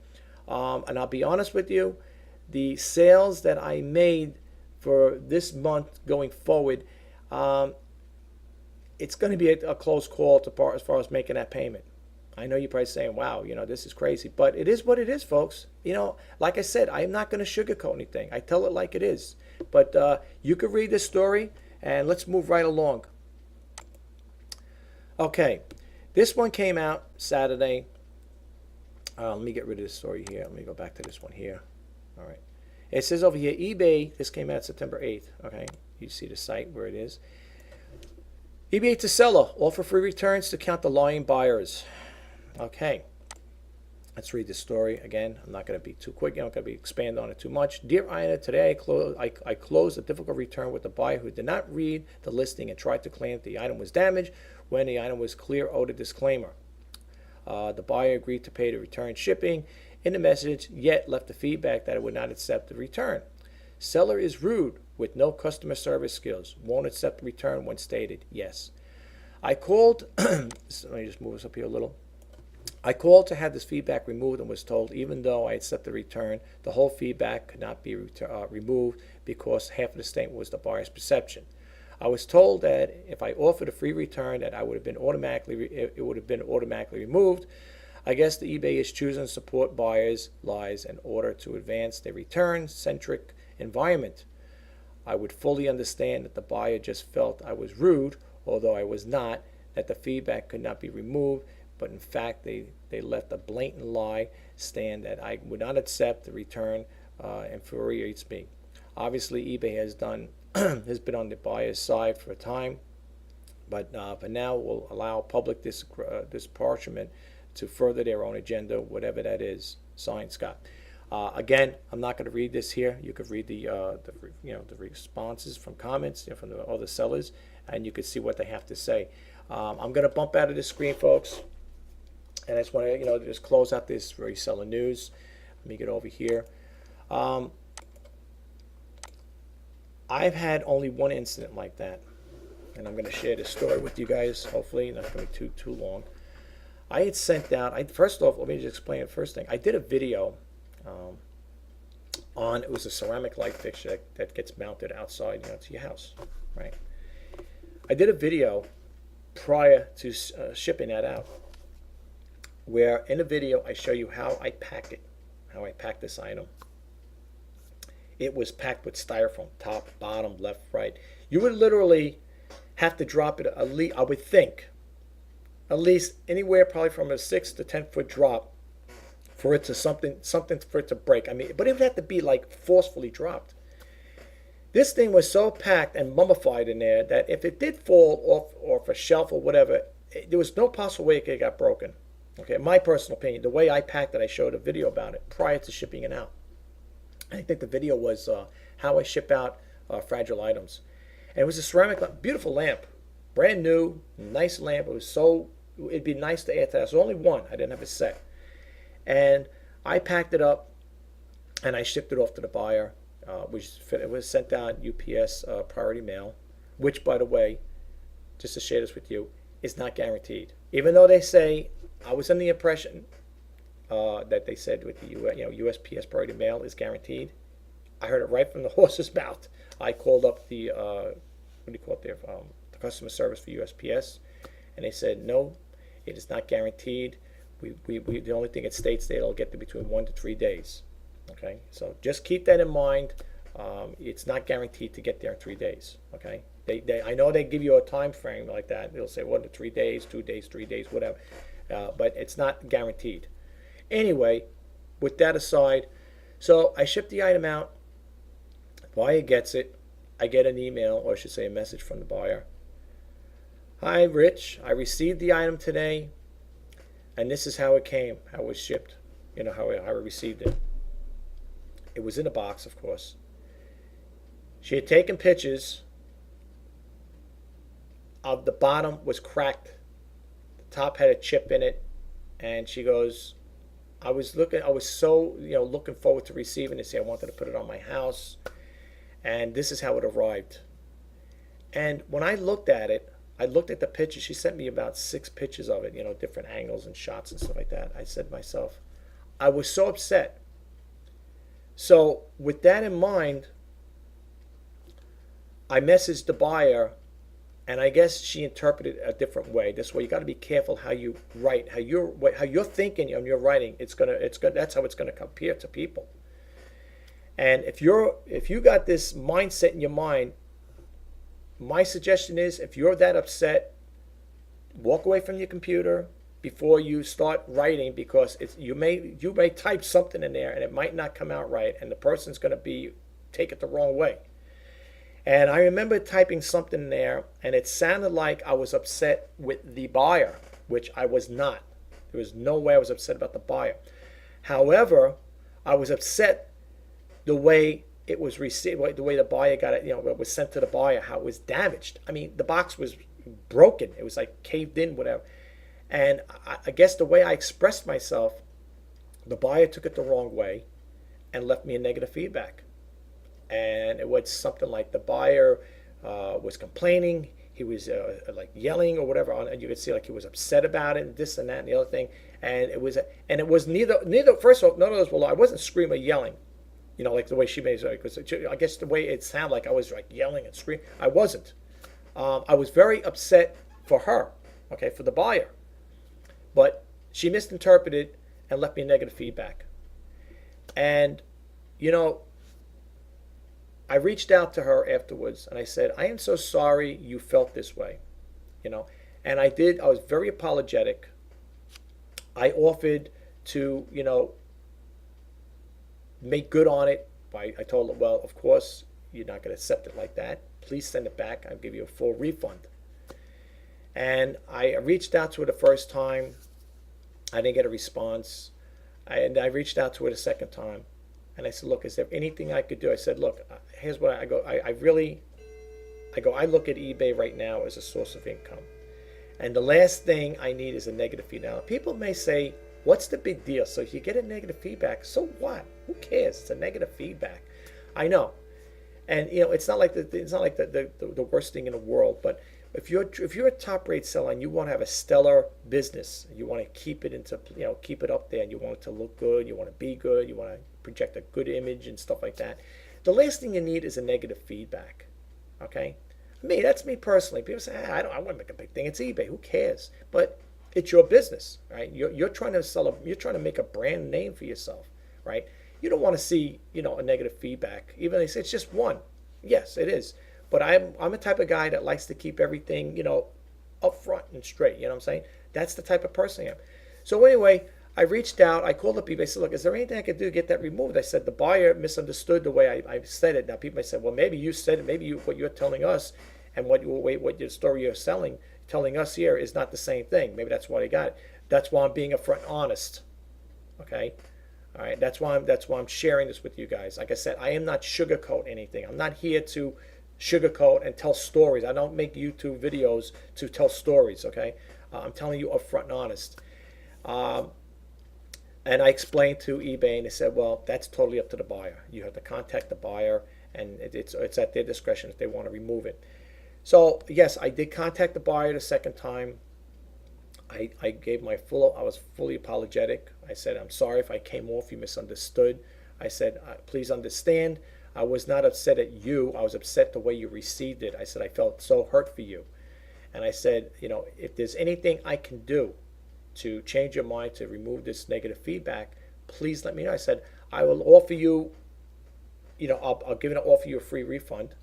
and I'll be honest with you, the sales that I made for this month going forward, it's going to be a close call as far as making that payment. I know you're probably saying, wow, this is crazy. But it is what it is, folks. Like I said, I'm not going to sugarcoat anything. I tell it like it is. But you can read this story, and let's move right along. Okay, this one came out Saturday. Let me get rid of this story here. Let me go back to this one here. All right. It says over here, eBay, this came out September 8th. Okay, you see the site where it is. eBay to seller, offer free returns to counter lying buyers. Okay, let's read the story again. I'm not going to be too quick. I'm not going to expand on it too much. Dear Ina, today I closed a difficult return with a buyer who did not read the listing and tried to claim that the item was damaged when the item was clear owed a disclaimer. The buyer agreed to pay the return shipping in the message, yet left the feedback that it would not accept the return. Seller is rude with no customer service skills. Won't accept the return when stated yes. I called, let me just move this up here a little. I called to have this feedback removed and was told even though I had set the return, the whole feedback could not be removed because half of the statement was the buyer's perception. I was told that if I offered a free return, that I would have been it would have been automatically removed. I guess the eBay is choosing to support buyers' lies in order to advance their return-centric environment. I would fully understand that the buyer just felt I was rude, although I was not, that the feedback could not be removed, but in fact they left a blatant lie stand that I would not accept the return infuriates me. Obviously, eBay has been on the buyer's side for a time, but for now will allow public disparagement to further their own agenda, whatever that is. Signed, Scott. Again, I'm not going to read this here. You could read the responses from comments from the other sellers, and you could see what they have to say. I'm going to bump out of this screen, folks, and I just want to just close out this reseller news. Let me get over here. I've had only one incident like that, and I'm going to share this story with you guys. Hopefully, not going to be too long. I had sent out. First off, let me just explain the first thing. I did a video on, it was a ceramic light fixture that gets mounted outside, to your house, right? I did a video prior to shipping that out, where in the video I show you how I pack it, how I pack this item. It was packed with styrofoam, top, bottom, left, right. You would literally have to drop it at least, I would think, at least anywhere probably from a 6 to 10 foot drop for it to something for it to break. I mean, but it would have to be like forcefully dropped. This thing was so packed and mummified in there that if it did fall off a shelf or whatever, there was no possible way it could have got broken. Okay, my personal opinion, the way I packed it, I showed a video about it prior to shipping it out. I think the video was how I ship out fragile items. And it was a ceramic, beautiful lamp, brand new, nice lamp. It'd be nice to add to that. There's only one. I didn't have a set. And I packed it up and I shipped it off to the buyer. It was sent out UPS priority mail, which, by the way, just to share this with you, is not guaranteed. Even though they say, I was under the impression that they said with the USPS priority mail is guaranteed. I heard it right from the horse's mouth. I called up the the customer service for USPS, and they said no, it is not guaranteed. The only thing it states that it'll get to between 1 to 3 days. Okay, so just keep that in mind. It's not guaranteed to get there in 3 days. Okay, I know they give you a time frame like that. They'll say 1 to 3 days, 2 days, 3 days, whatever, but it's not guaranteed. Anyway, with that aside, so I ship the item out. Buyer gets it. I get an email, or I should say a message from the buyer. Hi, Rich. I received the item today, and this is how it came, how it was shipped, how I received it. It was in a box, of course. She had taken pictures of the bottom was cracked. The top had a chip in it, and she goes, I was so looking forward to receiving this. I wanted to put it on my house, and this is how it arrived. And when I looked at it, I looked at the picture. She sent me about 6 pictures of it, different angles and shots and stuff like that. I said to myself, I was so upset. So with that in mind, I messaged the buyer, and I guess she interpreted it a different way. This way, you got to be careful how you write, how you're thinking and you're writing. That's how it's gonna appear to people. And if you got this mindset in your mind, my suggestion is, if you're that upset, walk away from your computer before you start writing, because you may type something in there and it might not come out right, and the person's going to take it the wrong way. And I remember typing something in there, and it sounded like I was upset with the buyer, which I was not. There was no way I was upset about the buyer. However, I was upset the way it was received, the way the buyer got it, it was sent to the buyer, how it was damaged. I mean, the box was broken. It was like caved in, whatever. And I guess the way I expressed myself, the buyer took it the wrong way and left me a negative feedback. And it was something like the buyer was complaining. he was like yelling or whatever, and you could see like he was upset about it, and this and that and the other thing, and it was neither. First of all, none of those were. I wasn't screaming or yelling, like the way she made it, because I guess the way it sounded like I was like yelling and screaming. I wasn't. I was very upset for her, okay, for the buyer, but she misinterpreted and left me negative feedback, and I reached out to her afterwards and I said, I am so sorry you felt this way, and I was very apologetic. I offered to, make good on it. I told her, well, of course, you're not going to accept it like that. Please send it back. I'll give you a full refund. And I reached out to her the first time. I didn't get a response. And I reached out to her the second time. And I said, look, is there anything I could do? I said, look, here's what I go. I look at eBay right now as a source of income. And the last thing I need is a negative feedback. Now, people may say, what's the big deal? So if you get a negative feedback, so what? Who cares? It's a negative feedback. I know. And it's not like the worst thing in the world, but if you're a top rate seller and you want to have a stellar business, you want to keep it up there, and you want it to look good, you want to be good, you want to project a good image and stuff like that. The last thing you need is a negative feedback. Okay? That's me personally. People say, I want to make a big thing. It's eBay. Who cares? But it's your business, right? You're trying to you're trying to make a brand name for yourself, right? You don't want to see, a negative feedback. Even they say it's just one. Yes, it is. But I'm a type of guy that likes to keep everything, up front and straight. You know what I'm saying? That's the type of person I am. So anyway, I reached out. I called up eBay. I said, look, is there anything I could do to get that removed? I said the buyer misunderstood the way I said it. Now people may say, well, maybe you said it. Maybe what you're telling us and what your story you're telling us here is not the same thing. Maybe that's why they got it. That's why I'm being upfront and honest. Okay? All right, that's why I'm sharing this with you guys. Like I said, I am not sugarcoat anything. I'm not here to sugarcoat and tell stories. I don't make YouTube videos to tell stories. Okay, I'm telling you upfront and honest. And I explained to eBay, and they said, well, that's totally up to the buyer. You have to contact the buyer, and it's at their discretion if they want to remove it. So yes, I did contact the buyer the second time. I gave I was fully apologetic. I said, I'm sorry if I came off, you misunderstood. I said, please understand, I was not upset at you. I was upset the way you received it. I said, I felt so hurt for you. And I said, if there's anything I can do to change your mind, to remove this negative feedback, please let me know. I said, I will offer you, I'll offer you a free refund.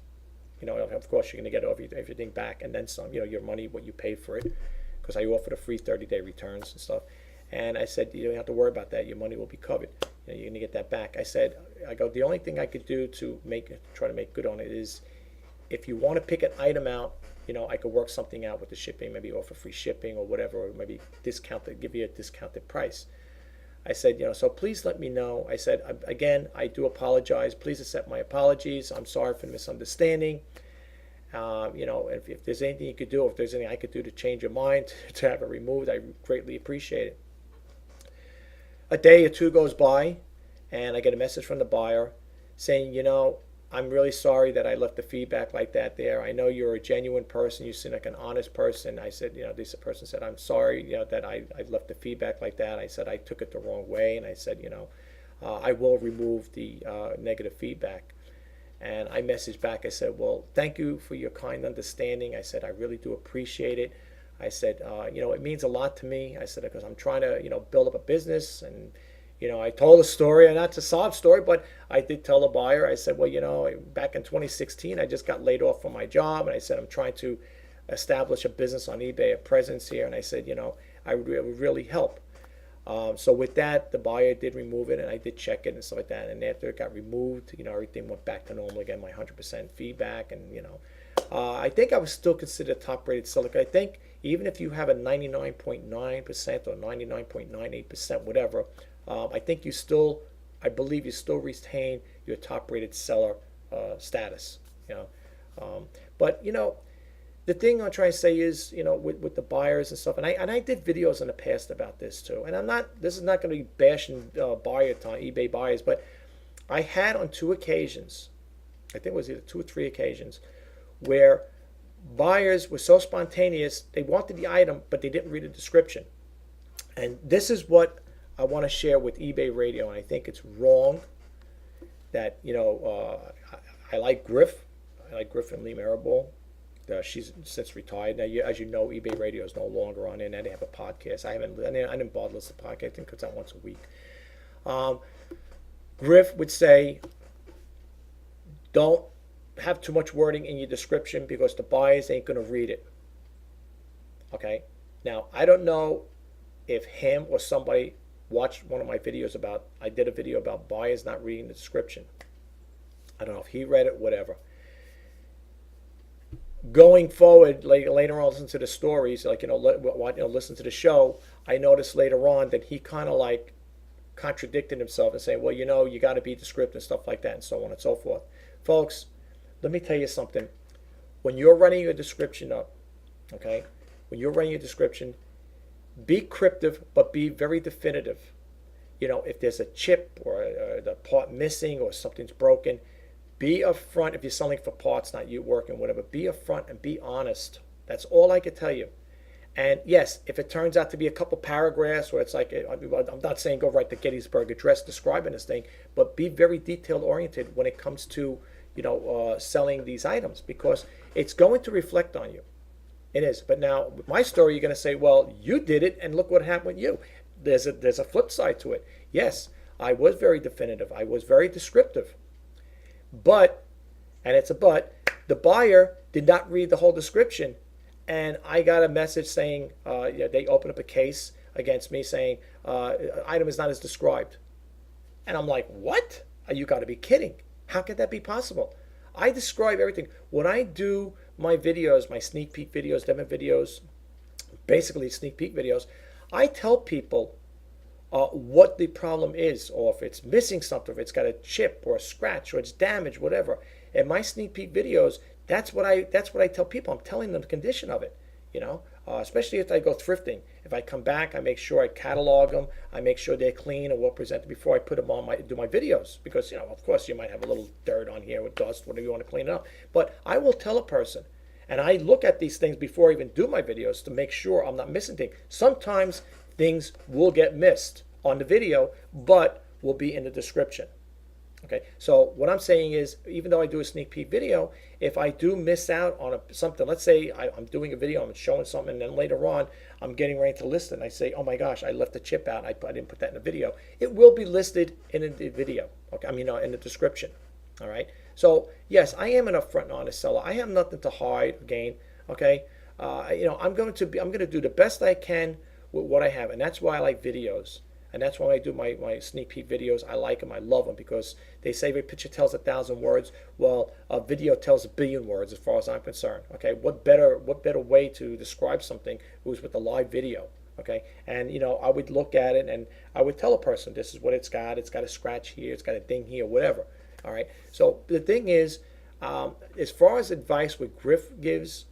Of course, you're going to get everything back and then some, your money, what you paid for it, because I offered a free 30-day returns and stuff. And I said, you don't have to worry about that. Your money will be covered. You're going to get that back. The only thing I could do to try to make good on it is, if you want to pick an item out, I could work something out with the shipping, maybe offer free shipping or whatever, or maybe give you a discounted price. I said, so please let me know. I said, again, I do apologize. Please accept my apologies. I'm sorry for the misunderstanding. If there's anything you could do, if there's anything I could do to change your mind, to have it removed, I greatly appreciate it. A day or two goes by, and I get a message from the buyer saying, I'm really sorry that I left the feedback like that there. I know you're a genuine person. You seem like an honest person. I said, this person said, I'm sorry, that I left the feedback like that. I said, I took it the wrong way. And I said, I will remove the negative feedback. And I messaged back. I said, well, thank you for your kind understanding. I said, I really do appreciate it. I said, it means a lot to me. I said, because I'm trying to, build up a business. And, I told a story, not a sob story, but I did tell the buyer. I said, well, back in 2016, I just got laid off from my job. And I said, I'm trying to establish a business on eBay, a presence here. And I said, it would really help. So with that, the buyer did remove it, and I did check it and stuff like that. And after it got removed, everything went back to normal again, my 100% feedback. And, I think I was still considered a top-rated seller. I think even if you have a 99.9% or 99.98%, whatever, I believe you still retain your top-rated seller status. But the thing I'm trying to say is, with the buyers and stuff, and I did videos in the past about this too. And this is not going to be bashing eBay buyers, but I had on 2 occasions, I think it was either 2 or 3 occasions, where buyers were so spontaneous, they wanted the item, but they didn't read the description. And this is what I want to share with eBay Radio, and I think it's wrong that, I like Griff. I like Griff and Lee Marable. She's since retired. Now, as you know, eBay Radio is no longer on internet. They have a podcast. I didn't bother to listen to the podcast. I think it's out once a week. Griff would say, don't have too much wording in your description because the buyers ain't going to read it. Okay? Now, I don't know if him or somebody watched one of my videos I did a video about buyers not reading the description. I don't know if he read it, whatever. Going forward, later on, listen to the stories, listen to the show, I noticed later on that he kind of like contradicted himself and saying, well, you got to be descriptive and stuff like that and so on and so forth. Folks, let me tell you something. When you're running your description up, okay, when you're running your description, be cryptic, but be very definitive. If there's a chip or the part missing or something's broken, be upfront. If you're selling for parts, not you working, whatever, be upfront and be honest. That's all I could tell you. And yes, if it turns out to be a couple paragraphs where it's like, I'm not saying go write the Gettysburg Address describing this thing, but be very detail oriented when it comes to, selling these items, because it's going to reflect on you. It is. But now, with my story, you're going to say, well, you did it, and look what happened with you. There's a flip side to it. Yes, I was very definitive. I was very descriptive. But, and it's a but, the buyer did not read the whole description. And I got a message saying, they opened up a case against me saying, item is not as described. And I'm like, what? You got to be kidding. How could that be possible? I describe everything. When I do my videos, my sneak peek videos, demo videos, basically sneak peek videos, I tell people what the problem is, or if it's missing something, if it's got a chip or a scratch or it's damaged, whatever. In my sneak peek videos, that's what I tell people. I'm telling them the condition of it, especially if I go thrifting. If I come back, I make sure I catalog them. I make sure they're clean and well presented before I put them on do my videos, because of course you might have a little dirt on here with dust, whatever you want to clean it up. But I will tell a person, and I look at these things before I even do my videos to make sure I'm not missing things. Sometimes things will get missed on the video, but will be in the description. Okay, so what I'm saying is, even though I do a sneak peek video, if I do miss out on something, let's say I'm doing a video, I'm showing something, and then later on I'm getting ready to list it, and I say, oh my gosh, I left the chip out, I didn't put that in the video. It will be listed in the video, okay? In the description, all right? So yes, I am an upfront and honest seller. I have nothing to hide, again, okay? I'm going to do the best I can with what I have, and that's why I like videos. And that's why I do my sneak peek videos. I like them. I love them, because they say a picture tells 1,000 words. Well, a video tells 1 billion words, as far as I'm concerned. Okay, what better way to describe something was with a live video? Okay, and I would look at it and I would tell a person, this is what it's got. It's got a scratch here. It's got a ding here. Whatever. All right. So the thing is, as far as advice what Griff gives,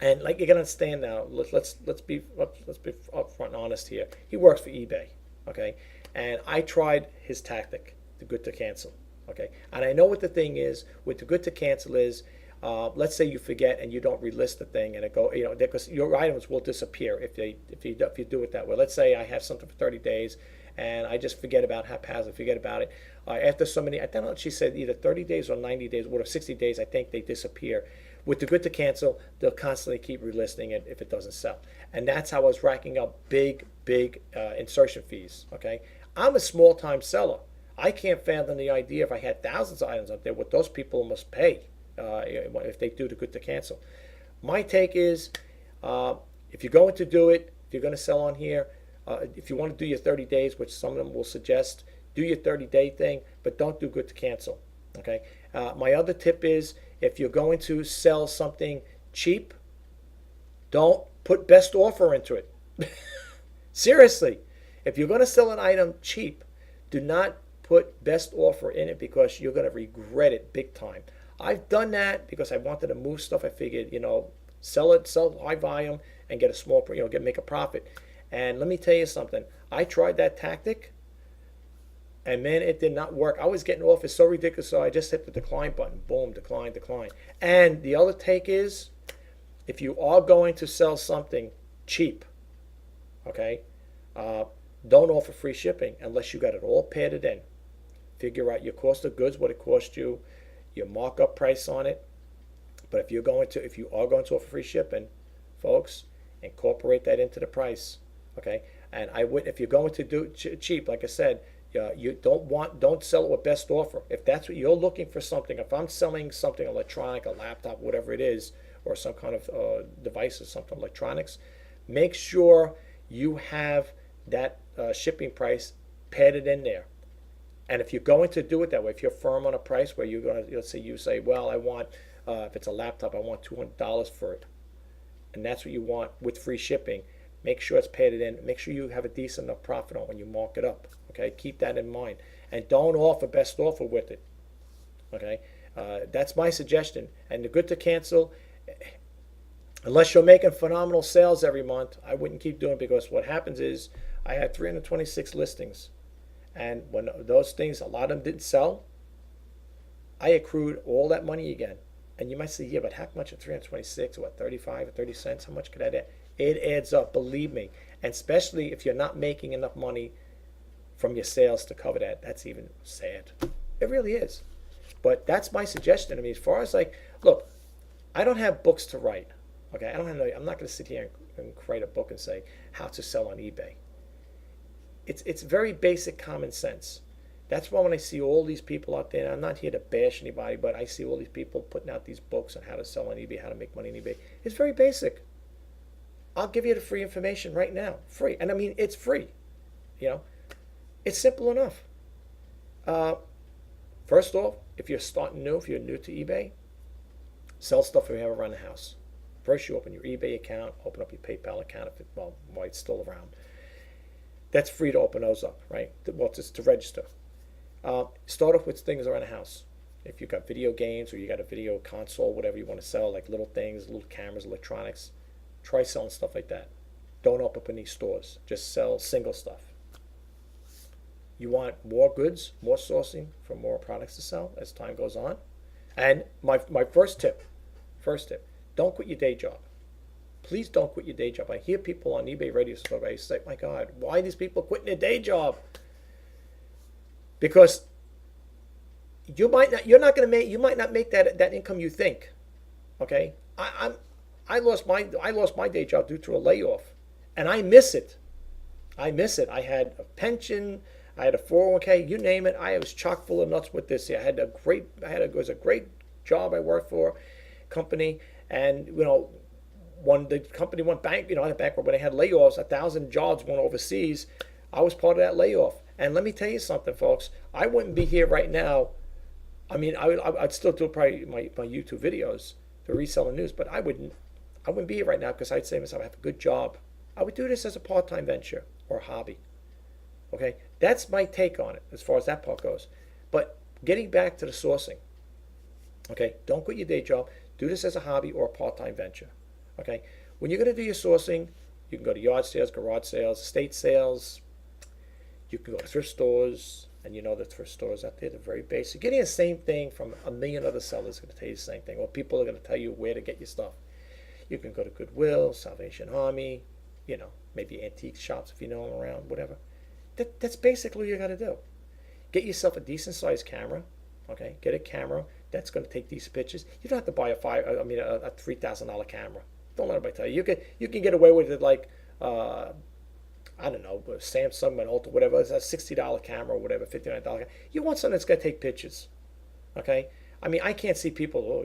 and like you gotta understand now. Let's be upfront and honest here. He works for eBay. Okay, and I tried his tactic, the good to cancel. Okay, and I know what the thing is with the good to cancel is, let's say you forget and you don't relist the thing, and it because your items will disappear if you do it that way. Let's say I have something for 30 days, and I just forget about forget about it. After so many, I don't know, she said either 30 days or 90 days, or 60 days, I think they disappear. With the good to cancel, they'll constantly keep relisting it if it doesn't sell. And that's how I was racking up big insertion fees, okay? I'm a small-time seller. I can't fathom the idea if I had thousands of items up there, what those people must pay if they do the good to cancel. My take is, if you're going to do it, if you're going to sell on here, if you want to do your 30 days, which some of them will suggest, do your 30-day thing, but don't do good to cancel, okay? My other tip is, if you're going to sell something cheap, don't put best offer into it. Seriously, if you're going to sell an item cheap, do not put best offer in it, because you're going to regret it big time. I've done that because I wanted to move stuff. I figured, sell high volume and get a small, make a profit. And let me tell you something. I tried that tactic, and man, it did not work. I was getting offers so ridiculous, so I just hit the decline button. Boom, decline. And the other take is, if you are going to sell something cheap, okay, uh, don't offer free shipping unless you got it all padded in. Figure out your cost of goods, what it cost you, your markup price on it. But if you are going to offer free shipping, folks, incorporate that into the price, okay? And if you're going to do cheap, like I said, you don't sell it with best offer. If that's what you're looking for, something, if I'm selling something electronic, a laptop, whatever it is, or some kind of device or something electronics, make sure you have that shipping price padded in there. And if you're going to do it that way, if you're firm on a price where you're going to, let's say you say, well, I want, if it's a laptop, I want $200 for it, and that's what you want with free shipping, make sure it's padded in. Make sure you have a decent enough profit on when you mark it up. Okay, keep that in mind, and don't offer best offer with it. Okay, that's my suggestion. And the good to cancel, unless you're making phenomenal sales every month, I wouldn't keep doing it, because what happens is I had 326 listings. And when those things, a lot of them didn't sell, I accrued all that money again. And you might say, yeah, but how much of 326, what, 35 or 30 cents? How much could that add? It adds up, believe me. And especially if you're not making enough money from your sales to cover that, that's even sad. It really is. But that's my suggestion. I mean, as far as look, I don't have books to write. Okay, I'm not going to sit here and write a book and say how to sell on eBay. It's very basic common sense. That's why when I see all these people out there, and I'm not here to bash anybody, but I see all these people putting out these books on how to sell on eBay, how to make money on eBay. It's very basic. I'll give you the free information right now, free. And I mean, it's free. It's simple enough. First off, if you're starting new, if you're new to eBay, sell stuff you have around the house. First, you open your eBay account, open up your PayPal account while it's still around. That's free to open those up, right? Well, just to register. Start off with things around the house. If you've got video games or you got a video console, whatever you want to sell, like little things, little cameras, electronics, try selling stuff like that. Don't open up any stores. Just sell single stuff. You want more goods, more sourcing for more products to sell as time goes on. And my first tip, don't quit your day job. Please don't quit your day job. I hear people on eBay radio surveys say, my God, why are these people quitting their day job? Because you might not make that income you think. Okay? I lost my day job due to a layoff, and I miss it. I had a pension, I had a 401k, you name it. I was chock full of nuts with this. It was a great job I worked for, company, and when the company went bankrupt, when they had layoffs, 1,000 jobs went overseas. I was part of that layoff. And let me tell you something, folks. I wouldn't be here right now. I mean, I'd still do probably my YouTube videos, the Reseller News, but I wouldn't be here right now because I'd say to myself, I have a good job. I would do this as a part-time venture or hobby. Okay? That's my take on it as far as that part goes. But getting back to the sourcing, okay, don't quit your day job. Do this as a hobby or a part-time venture. Okay, when you're going to do your sourcing, you can go to yard sales, garage sales, estate sales. You can go to thrift stores, and the thrift stores out there, they're very basic. You're getting the same thing from a million other sellers going to tell you the same thing, or people are going to tell you where to get your stuff. You can go to Goodwill, Salvation Army, maybe antique shops if you know them around, whatever. That's basically what you got to do. Get yourself a decent-sized camera. Okay, get a camera that's going to take decent pictures. You don't have to buy a $3,000 camera. Don't let anybody tell you. You can get away with it like I don't know, Samsung, an Ultra, whatever. It's a $60 camera or whatever, $59. You want something that's going to take pictures. Okay? I mean, I can't see people,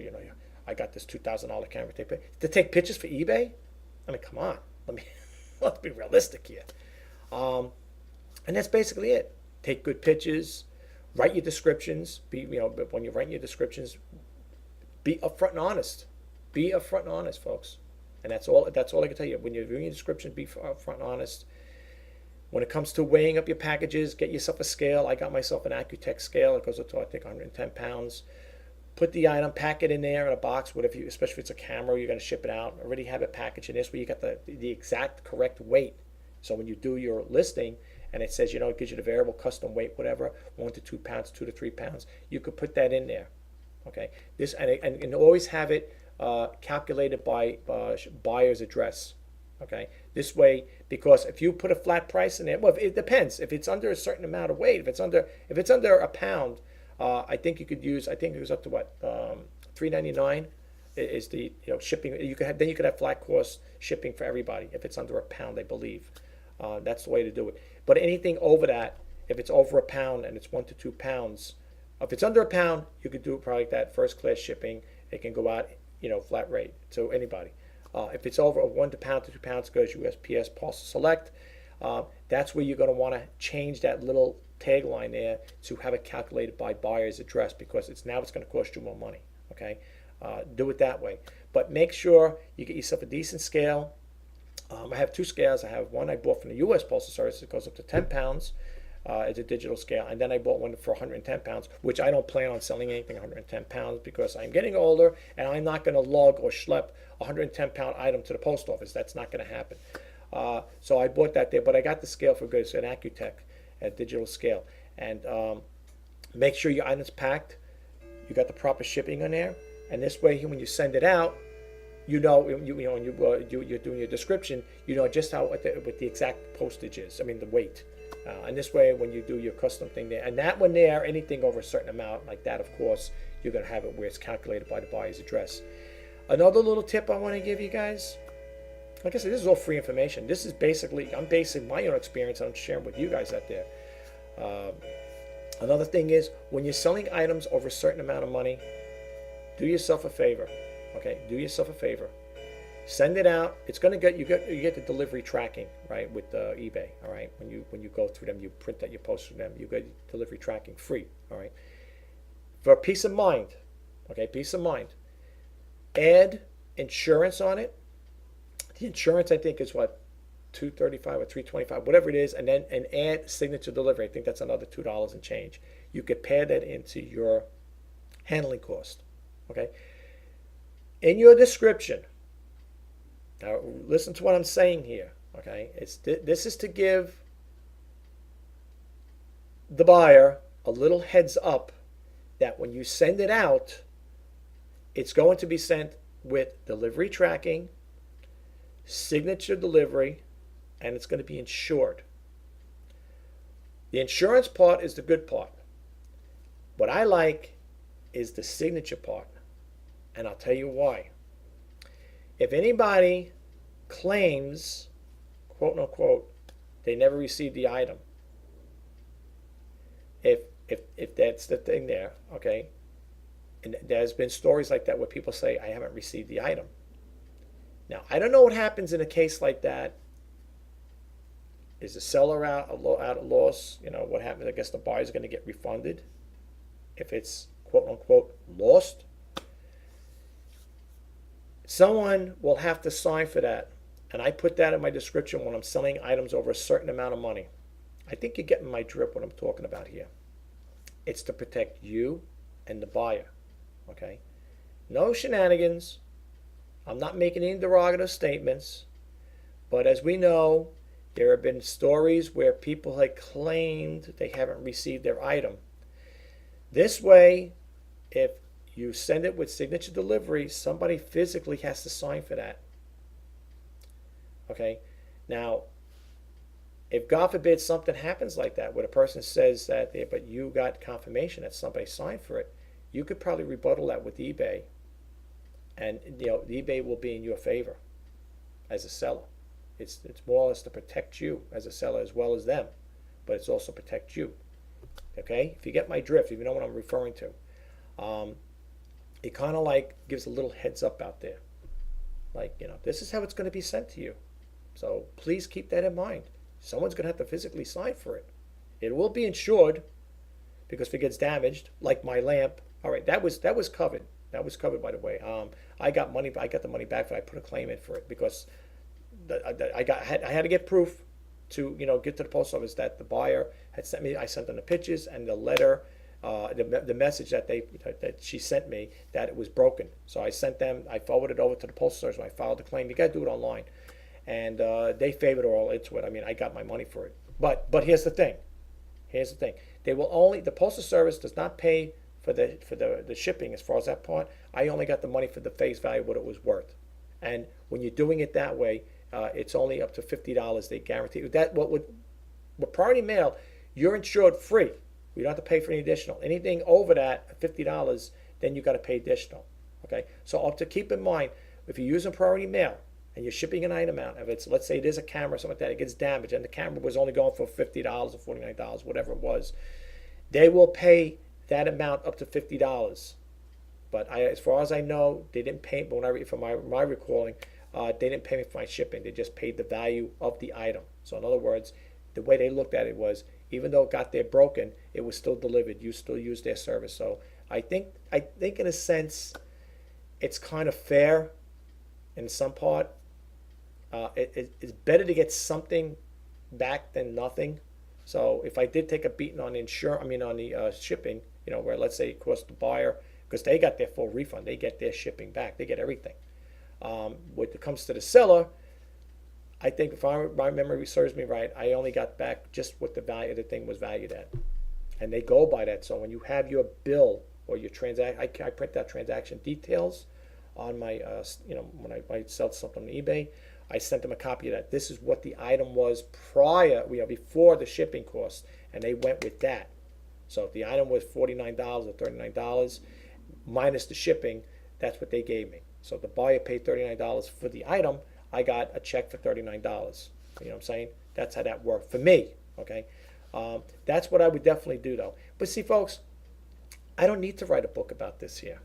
I got this $2,000 camera to take pictures for eBay. I mean, come on. Let's be realistic here. And that's basically it. Take good pictures. Write your descriptions. When you're writing your descriptions, be upfront and honest. Be upfront and honest, folks. And that's all I can tell you. When you're doing your description, be upfront and honest. When it comes to weighing up your packages, get yourself a scale. I got myself an Accutech scale. It goes up to, I think, 110 pounds. Put the item, pack it in there in a box, especially if it's a camera, you're going to ship it out. Already have it packaged in this where you got the exact correct weight. So when you do your listing, and it says, it gives you the variable custom weight, whatever, 1 to 2 pounds, 2 to 3 pounds, you could put that in there. Okay, this and always have it calculated by buyer's address. Okay, this way, because if you put a flat price in it, well, it depends. If it's under a certain amount of weight, if it's under a pound, I think you could use. I think it goes up to what, $3.99 is the shipping. You could have flat cost shipping for everybody if it's under a pound, I believe. That's the way to do it. But anything over that, if it's over a pound and it's 1 to 2 pounds, if it's under a pound, you could do it probably like that, first class shipping. It can go out, flat rate to anybody. If it's over 1 pound to 2 pounds, it goes USPS Parcel Select. That's where you're going to want to change that little tagline there to have it calculated by buyer's address, because it's going to cost you more money. Okay, do it that way. But make sure you get yourself a decent scale. I have 2 scales. I have one I bought from the U.S. Postal Service. It goes up to 10 pounds. It's a digital scale. And then I bought one for 110 pounds, which I don't plan on selling anything 110 pounds because I'm getting older and I'm not going to lug or schlep a 110-pound item to the post office. That's not going to happen. So I bought that there, but I got the scale for good. It's an Accutech, a digital scale. And make sure your item's packed. You got the proper shipping on there. And this way, when you send it out, when you're doing your description, just how what the exact postage is. I mean, the weight. And this way, when you do your custom thing there, and that one there, anything over a certain amount like that, of course, you're going to have it where it's calculated by the buyer's address. Another little tip I want to give you guys, like I said, this is all free information. This is I'm basing my own experience and I'm sharing with you guys out there. Another thing is, when you're selling items over a certain amount of money, do yourself a favor. Okay, do yourself a favor. Send it out. It's going to get you get the delivery tracking, right, with eBay. All right, when you go through them, you print that, you post through them, you get delivery tracking free. All right, for peace of mind. Okay, peace of mind. Add insurance on it. The insurance, I think, is what, $235 or $325, whatever it is, and add signature delivery. I think that's another $2 and change. You could pay that into your handling cost. Okay. In your description. Now, listen to what I'm saying here, okay? This is to give the buyer a little heads up that when you send it out, it's going to be sent with delivery tracking, signature delivery, and it's going to be insured. The insurance part is the good part. What I like is the signature part, and I'll tell you why. If anybody claims, quote unquote, they never received the item, if that's the thing there, okay, and there's been stories like that where people say, I haven't received the item. Now, I don't know what happens in a case like that. Is the seller out of loss? What happens? I guess the buyer's going to get refunded if it's, quote unquote, lost. Someone will have to sign for that. And I put that in my description when I'm selling items over a certain amount of money. I think you're getting my drip what I'm talking about here. It's to protect you and the buyer. Okay? No shenanigans. I'm not making any derogative statements. But as we know, there have been stories where people had claimed they haven't received their item. This way, if you send it with signature delivery, somebody physically has to sign for that. Okay? Now, if God forbid something happens like that, where the person says that, but you got confirmation that somebody signed for it, you could probably rebuttal that with eBay. And, eBay will be in your favor as a seller. It's more or less to protect you as a seller as well as them, but it's also protect you. Okay? If you get my drift, if you know what I'm referring to. It kind of like gives a little heads up out there. Like, this is how it's going to be sent to you. So please keep that in mind. Someone's going to have to physically sign for it. It will be insured because if it gets damaged, like my lamp. All right, that was covered. That was covered, by the way. I got the money back, but I put a claim in for it because I had to get proof to get to the post office that the buyer had sent me. I sent them the pictures and the letter. The message that she sent me that it was broken. So I sent them. I forwarded it over to the postal service. When I filed the claim, you got to do it online, and they favored all into it. I mean, I got my money for it. But here's the thing. The postal service does not pay for the shipping. As far as that part, I only got the money for the face value what it was worth. And when you're doing it that way, it's only up to $50. They guarantee that. With priority mail, you're insured free. You don't have to pay for any additional. Anything over that $50, then you got to pay additional. Okay, so up to keep in mind, if you're using priority mail and you're shipping an item out, if it's, let's say it is a camera or something like that, it gets damaged and the camera was only going for $50 or $49, whatever it was, they will pay that amount up to $50. But as far as I know, they didn't pay. But from my recalling, they didn't pay me for my shipping. They just paid the value of the item. So in other words, the way they looked at it was, even though it got there broken, it was still delivered. You still used their service. So I think in a sense, it's kind of fair in some part. It's better to get something back than nothing. So if I did take a beating on the shipping, where let's say it cost the buyer, because they got their full refund, they get their shipping back, they get everything. When it comes to the seller, I think if my memory serves me right, I only got back just what the value of the thing was valued at, and they go by that. So when you have your bill or your I print out transaction details on my, when I might sell something on eBay, I sent them a copy of that. This is what the item was before the shipping cost, and they went with that. So if the item was $49 or $39 minus the shipping, that's what they gave me. So the buyer paid $39 for the item. I got a check for $39. You know what I'm saying? That's how that worked for me. Okay, that's what I would definitely do though. But see, folks, I don't need to write a book about this here.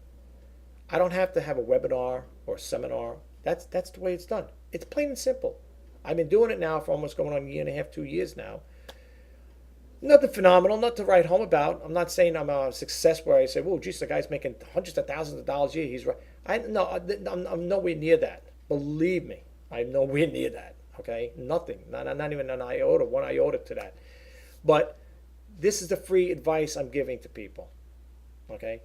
I don't have to have a webinar or a seminar. That's the way it's done. It's plain and simple. I've been doing it now for almost going on a year and a half, 2 years now. Nothing phenomenal, not to write home about. I'm not saying I'm a success where I say, "Whoa, geez, the guy's making hundreds of thousands of dollars a year. He's right." I'm nowhere near that. Believe me, I'm nowhere near that. Okay, nothing, not even an iota, one iota to that. But this is the free advice I'm giving to people. Okay,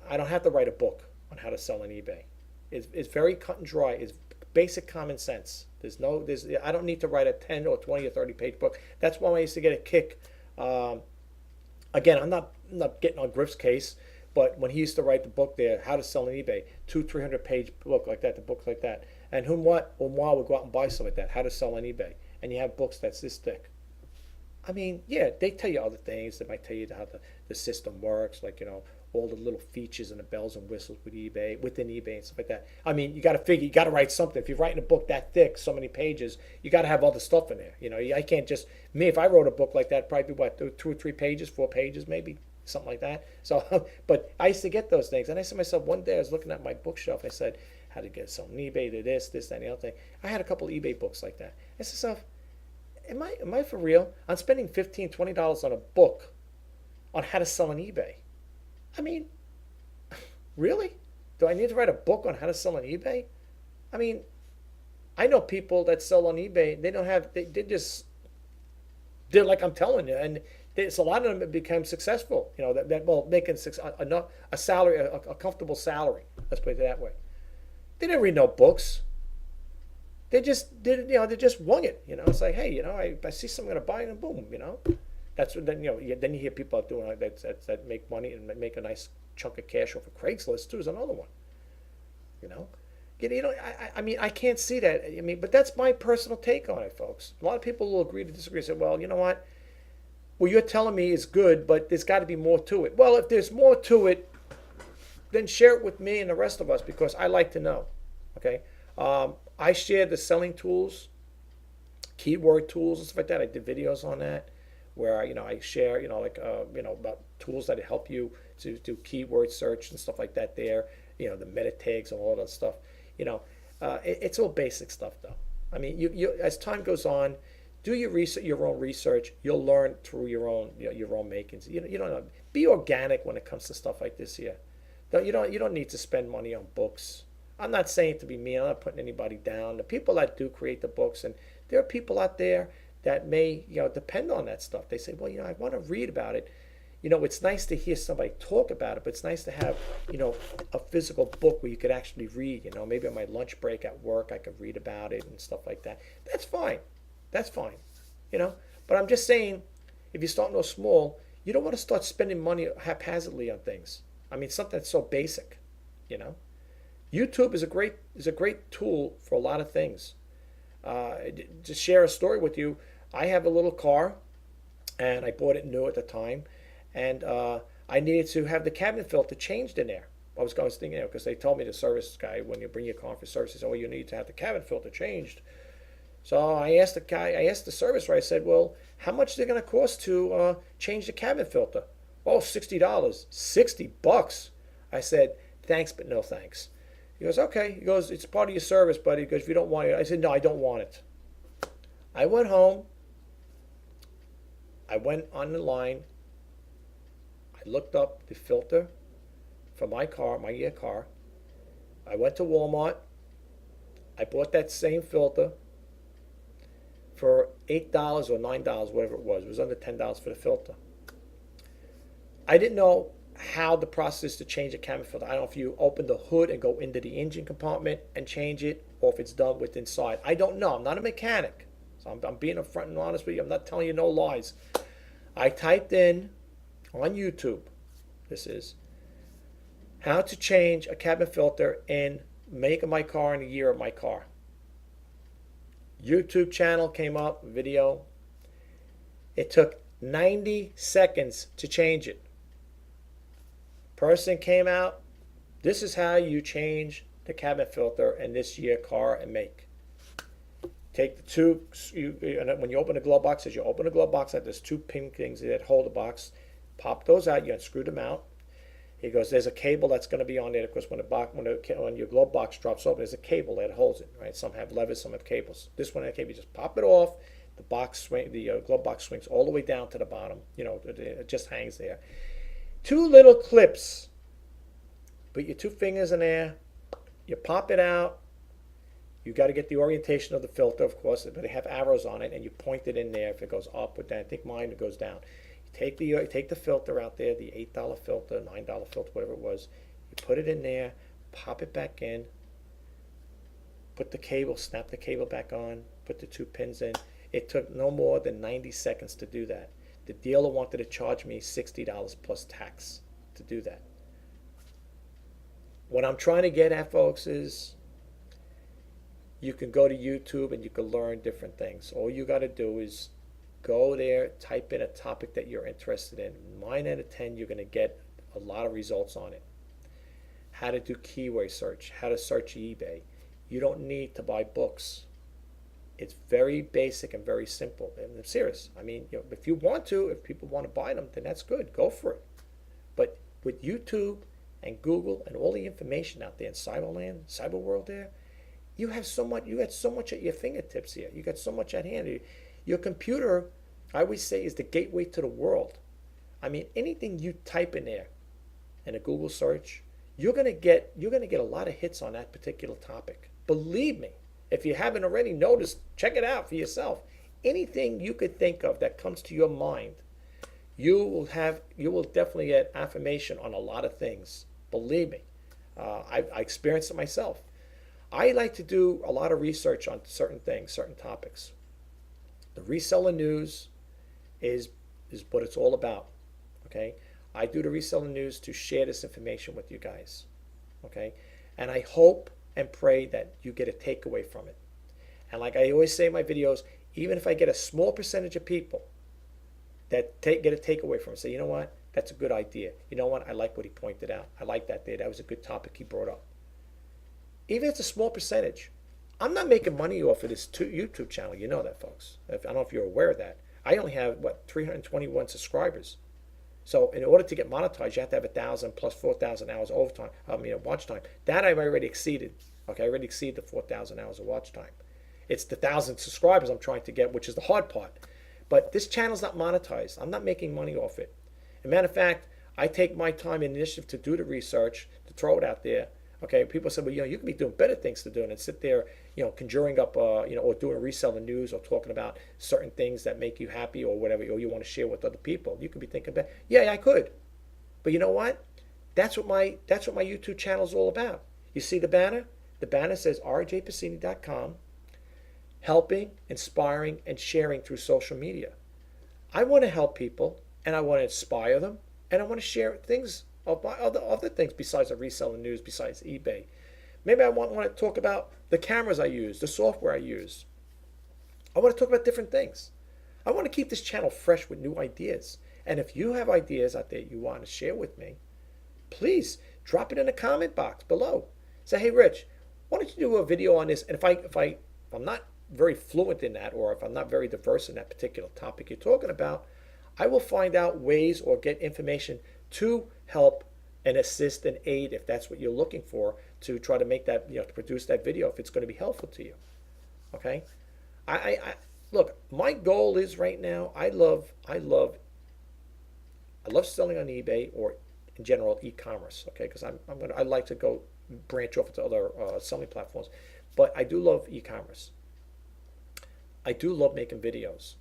I don't have to write a book on how to sell on eBay. It's very cut and dry. It's basic common sense. I don't need to write a 10 or 20 or 30 page book. That's why I used to get a kick. Again, I'm not getting on Griff's case, but when he used to write the book there, How to Sell on eBay, 200-300 page book like that, the books like that. And Umar would go out and buy something like that, How to Sell on eBay. And you have books that's this thick. I mean, yeah, they tell you other things. They might tell you how the system works, like, all the little features and the bells and whistles within eBay and stuff like that. I mean, you got to write something. If you're writing a book that thick, so many pages, you got to have other stuff in there. I can't just, if I wrote a book like that, probably what, 2 or 3 pages, 4 pages maybe, something like that. So, but I used to get those things. And I said to myself, one day I was looking at my bookshelf, I said, how to get something on eBay, to this, that, and the other thing. I had a couple of eBay books like that. I said to myself, am I for real? I'm spending $15, $20 on a book on how to sell on eBay. I mean, really? Do I need to write a book on how to sell on eBay? I mean, I know people that sell on eBay. They don't have. They just did like I'm telling you, and there's a lot of them that become successful. Making a salary, a comfortable salary. Let's put it that way. They didn't read no books. They just did. They just wung it. It's like, hey, I see something I'm gonna buy, and boom, That's what then you hear people out doing that make money and make a nice chunk of cash off of Craigslist too is another one. I mean, I can't see that. I mean, but that's my personal take on it, folks. A lot of people will agree to disagree. Say, well, you know what? Well, you're telling me is good, but there's got to be more to it. Well, if there's more to it, then share it with me and the rest of us because I like to know. Okay, I share the selling tools, keyword tools and stuff like that. I did videos on that, where I share about tools that help you to do keyword search and stuff like that. There, the meta tags and all that stuff. It's all basic stuff though. I mean, you as time goes on, do your own research. You'll learn through your own makings. You don't know. Be organic when it comes to stuff like this here. You don't need to spend money on books. I'm not saying to be mean. I'm not putting anybody down. The people that do create the books, and there are people out there that may depend on that stuff. They say, well, I want to read about it. It's nice to hear somebody talk about it, but it's nice to have a physical book where you could actually read. Maybe on my lunch break at work I could read about it and stuff like that. That's fine. But I'm just saying, if you're starting off small, You don't want to start spending money haphazardly on things. I mean, something that's so basic, you know. YouTube is a great tool for a lot of things. To share a story with you, I have a little car, and I bought it new at the time, and I needed to have the cabin filter changed in there. I was thinking, because they told me, the service guy, when you bring your car for service, he said, "Oh, you need to have the cabin filter changed." So I asked the service writer, I said, "Well, how much is it going to cost to change the cabin filter?" "Oh, $60. $60. I said, "Thanks, but no thanks." He goes, "Okay." He goes, "It's part of your service, but," he goes, "if you don't want it." I said, "No, I don't want it." I went home. I went on the line. I looked up the filter for my car, my year car. I went to Walmart. I bought that same filter for $8 or $9, whatever it was. It was under $10 for the filter. I didn't know how the process to change a cabin filter. I don't know if you open the hood and go into the engine compartment and change it, or if it's done with inside. I don't know. I'm not a mechanic. So I'm being upfront and honest with you. I'm not telling you no lies. I typed in on YouTube, this is, how to change a cabin filter in make of my car and the year of my car. YouTube channel came up, video. It took 90 seconds to change it. Person came out, this is how you change the cabin filter in this year car and make. Take the two, when you open the glove box, as you open the glove box, there's two pin things that hold the box. Pop those out, you unscrew them out. He goes, there's a cable that's going to be on there. Of course, when your glove box drops open, there's a cable that holds it. Right? Some have levers, some have cables. This one has a cable. You just pop it off. The glove box swings all the way down to the bottom. It just hangs there. Two little clips. Put your two fingers in there. You pop it out. You got to get the orientation of the filter, of course, but they have arrows on it, and you point it in there. If it goes up or down, I think mine goes down. Take the filter out there, the $8 filter, $9 filter, whatever it was. You put it in there, pop it back in, put the cable, snap the cable back on, put the two pins in. It took no more than 90 seconds to do that. The dealer wanted to charge me $60 plus tax to do that. What I'm trying to get at, folks, is you can go to YouTube and you can learn different things. All you got to do is go there, type in a topic that you're interested in. 9 out of 10, you're going to get a lot of results on it. How to do keyword search, how to search eBay. You don't need to buy books. It's very basic and very simple. And I'm serious. I mean, if you want to, if people want to buy them, then that's good. Go for it. But with YouTube and Google and all the information out there in Cyberland, cyber world there, you have so much. You got so much at your fingertips here. You got so much at hand. Your computer, I always say, is the gateway to the world. I mean, anything you type in there, in a Google search, you're gonna get a lot of hits on that particular topic. Believe me. If you haven't already noticed, check it out for yourself. Anything you could think of that comes to your mind, you will definitely get affirmation on a lot of things. Believe me, I experienced it myself. I like to do a lot of research on certain things, certain topics. The reseller news is what it's all about. Okay, I do the reseller news to share this information with you guys. Okay, and I hope and pray that you get a takeaway from it. And like I always say in my videos, even if I get a small percentage of people that get a takeaway from it, say, you know what, that's a good idea. You know what, I like what he pointed out. I like that there. That was a good topic he brought up. Even if it's a small percentage, I'm not making money off of this YouTube channel. You know that, folks. I don't know if you're aware of that. I only have, 321 subscribers. So in order to get monetized, you have to have 1,000 plus 4,000 hours overtime. Watch time. That I've already exceeded. Okay, I already exceeded the 4,000 hours of watch time. It's the 1,000 subscribers I'm trying to get, which is the hard part. But this channel's not monetized. I'm not making money off it. As a matter of fact, I take my time and initiative to do the research, to throw it out there. Okay, people say, well, you can be doing better things to do and sit there, conjuring up, or doing reseller news or talking about certain things that make you happy or whatever, or you want to share with other people. You could be thinking about, yeah, I could. But you know what? That's what my YouTube channel is all about. You see the banner? The banner says rjpacini.com, helping, inspiring, and sharing through social media. I want to help people. and I want to inspire them, and I want to share things of my other things besides the reselling news, besides eBay. Maybe I want to talk about the cameras I use, the software I use. I want to talk about different things. I want to keep this channel fresh with new ideas. And if you have ideas out there you want to share with me, please drop it in the comment box below. Say, hey, Rich, why don't you do a video on this? And if I'm not very fluent in that, or if I'm not very diverse in that particular topic you're talking about, I will find out ways or get information to help and assist and aid, if that's what you're looking for, to try to make that, to produce that video if it's going to be helpful to you. Okay? I look, my goal is right now, I love selling on eBay, or in general e-commerce, okay? Because I like to go branch off into other selling platforms, but I do love e-commerce. I do love making videos,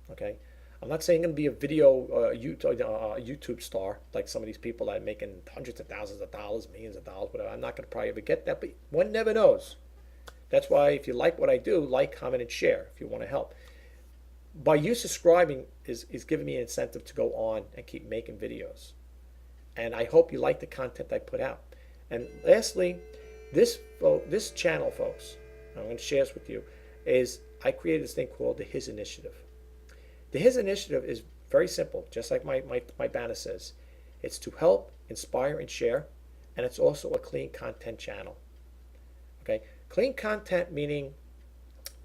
okay? I'm not saying I'm going to be a video YouTube star like some of these people that are making hundreds of thousands of dollars, millions of dollars, whatever. I'm not going to probably ever get that, but one never knows. That's why if you like what I do, like, comment, and share if you want to help. By you subscribing is giving me an incentive to go on and keep making videos. And I hope you like the content I put out. And lastly, this channel, folks, I'm going to share this with you, is I created this thing called the His Initiative. The His Initiative is very simple, just like my banner says. It's to help, inspire, and share, and it's also a clean content channel. Okay, clean content meaning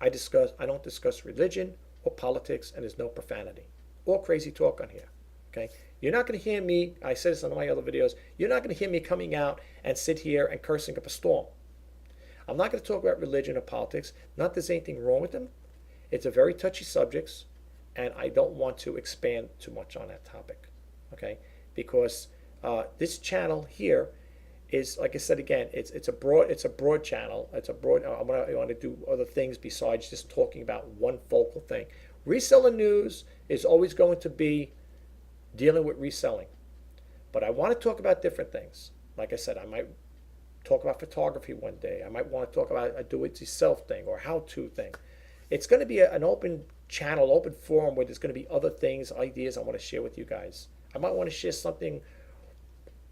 I don't discuss religion or politics, and there's no profanity or crazy talk on here. Okay, you're not going to hear me. I said this on my other videos. You're not going to hear me coming out and sit here and cursing up a storm. I'm not going to talk about religion or politics. Not that there's anything wrong with them. It's a very touchy subject, and I don't want to expand too much on that topic. Okay, because this channel here is, like I said again, it's a broad channel. It's a broad. I want to do other things besides just talking about one focal thing. Reseller news is always going to be dealing with reselling, but I want to talk about different things. Like I said, I might talk about photography one day. I might want to talk about a do-it-yourself thing or how-to thing. It's going to be an open channel, open forum where there's going to be other things, ideas I want to share with you guys. I might want to share something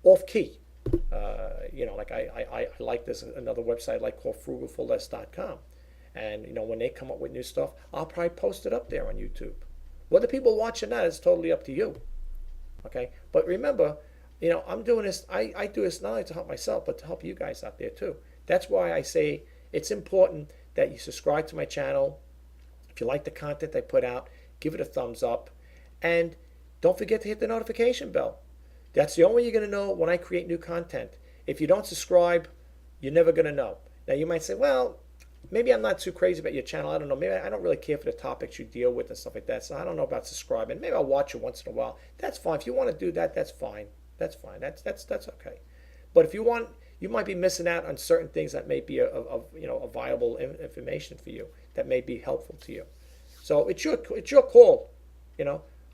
off-key. Like I like this another website like called frugalforless.com, and when they come up with new stuff, I'll probably post it up there on YouTube. Whether people watching that is totally up to you. Okay, but remember, I'm doing this. I do this not only to help myself, but to help you guys out there too. That's why I say it's important that you subscribe to my channel. If you like the content I put out, give it a thumbs up, and don't forget to hit the notification bell. That's the only way you're going to know when I create new content. If you don't subscribe, you're never going to know. Now you might say, well, maybe I'm not too crazy about your channel. I don't know. Maybe I don't really care for the topics you deal with and stuff like that. So I don't know about subscribing. Maybe I'll watch it once in a while. That's fine. If you want to do that, that's fine. That's fine. That's okay. But if you want, you might be missing out on certain things that may be a viable information for you that may be helpful to you. So it's your call.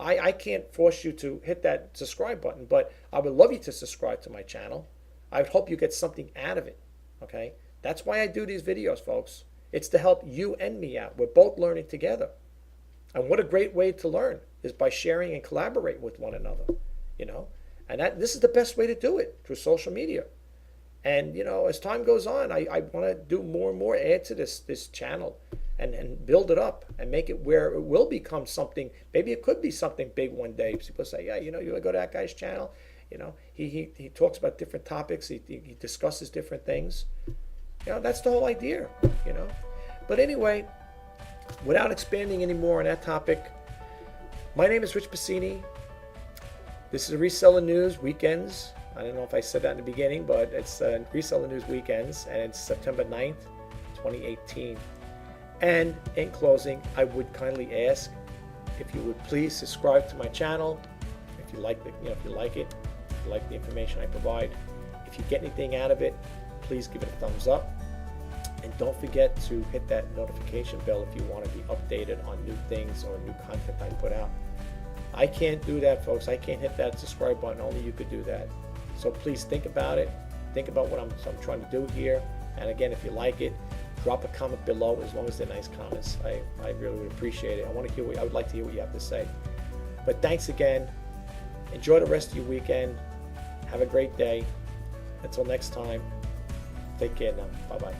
I can't force you to hit that subscribe button, but I would love you to subscribe to my channel. I would hope you get something out of it. Okay. That's why I do these videos, folks. It's to help you and me out. We're both learning together. And what a great way to learn is by sharing and collaborating with one another, And this is the best way to do it, through social media. And, as time goes on, I want to do more and more, add to this channel and build it up and make it where it will become something. Maybe it could be something big one day. People say, yeah, you go to that guy's channel. He talks about different topics. He discusses different things. That's the whole idea, But anyway, without expanding any more on that topic, my name is Rich Piscini. This is Reseller News Weekends. I don't know if I said that in the beginning, but it's Reseller News Weekends, and it's September 9th, 2018. And in closing, I would kindly ask if you would please subscribe to my channel. If you like it, if you like the information I provide. If you get anything out of it, please give it a thumbs up. And don't forget to hit that notification bell if you want to be updated on new things or new content I put out. I can't do that, folks. I can't hit that subscribe button. Only you could do that. So please think about it. Think about what I'm trying to do here. And again, if you like it, drop a comment below, as long as they're nice comments. I really would appreciate it. I would like to hear what you have to say. But thanks again. Enjoy the rest of your weekend. Have a great day. Until next time, take care now. Bye-bye.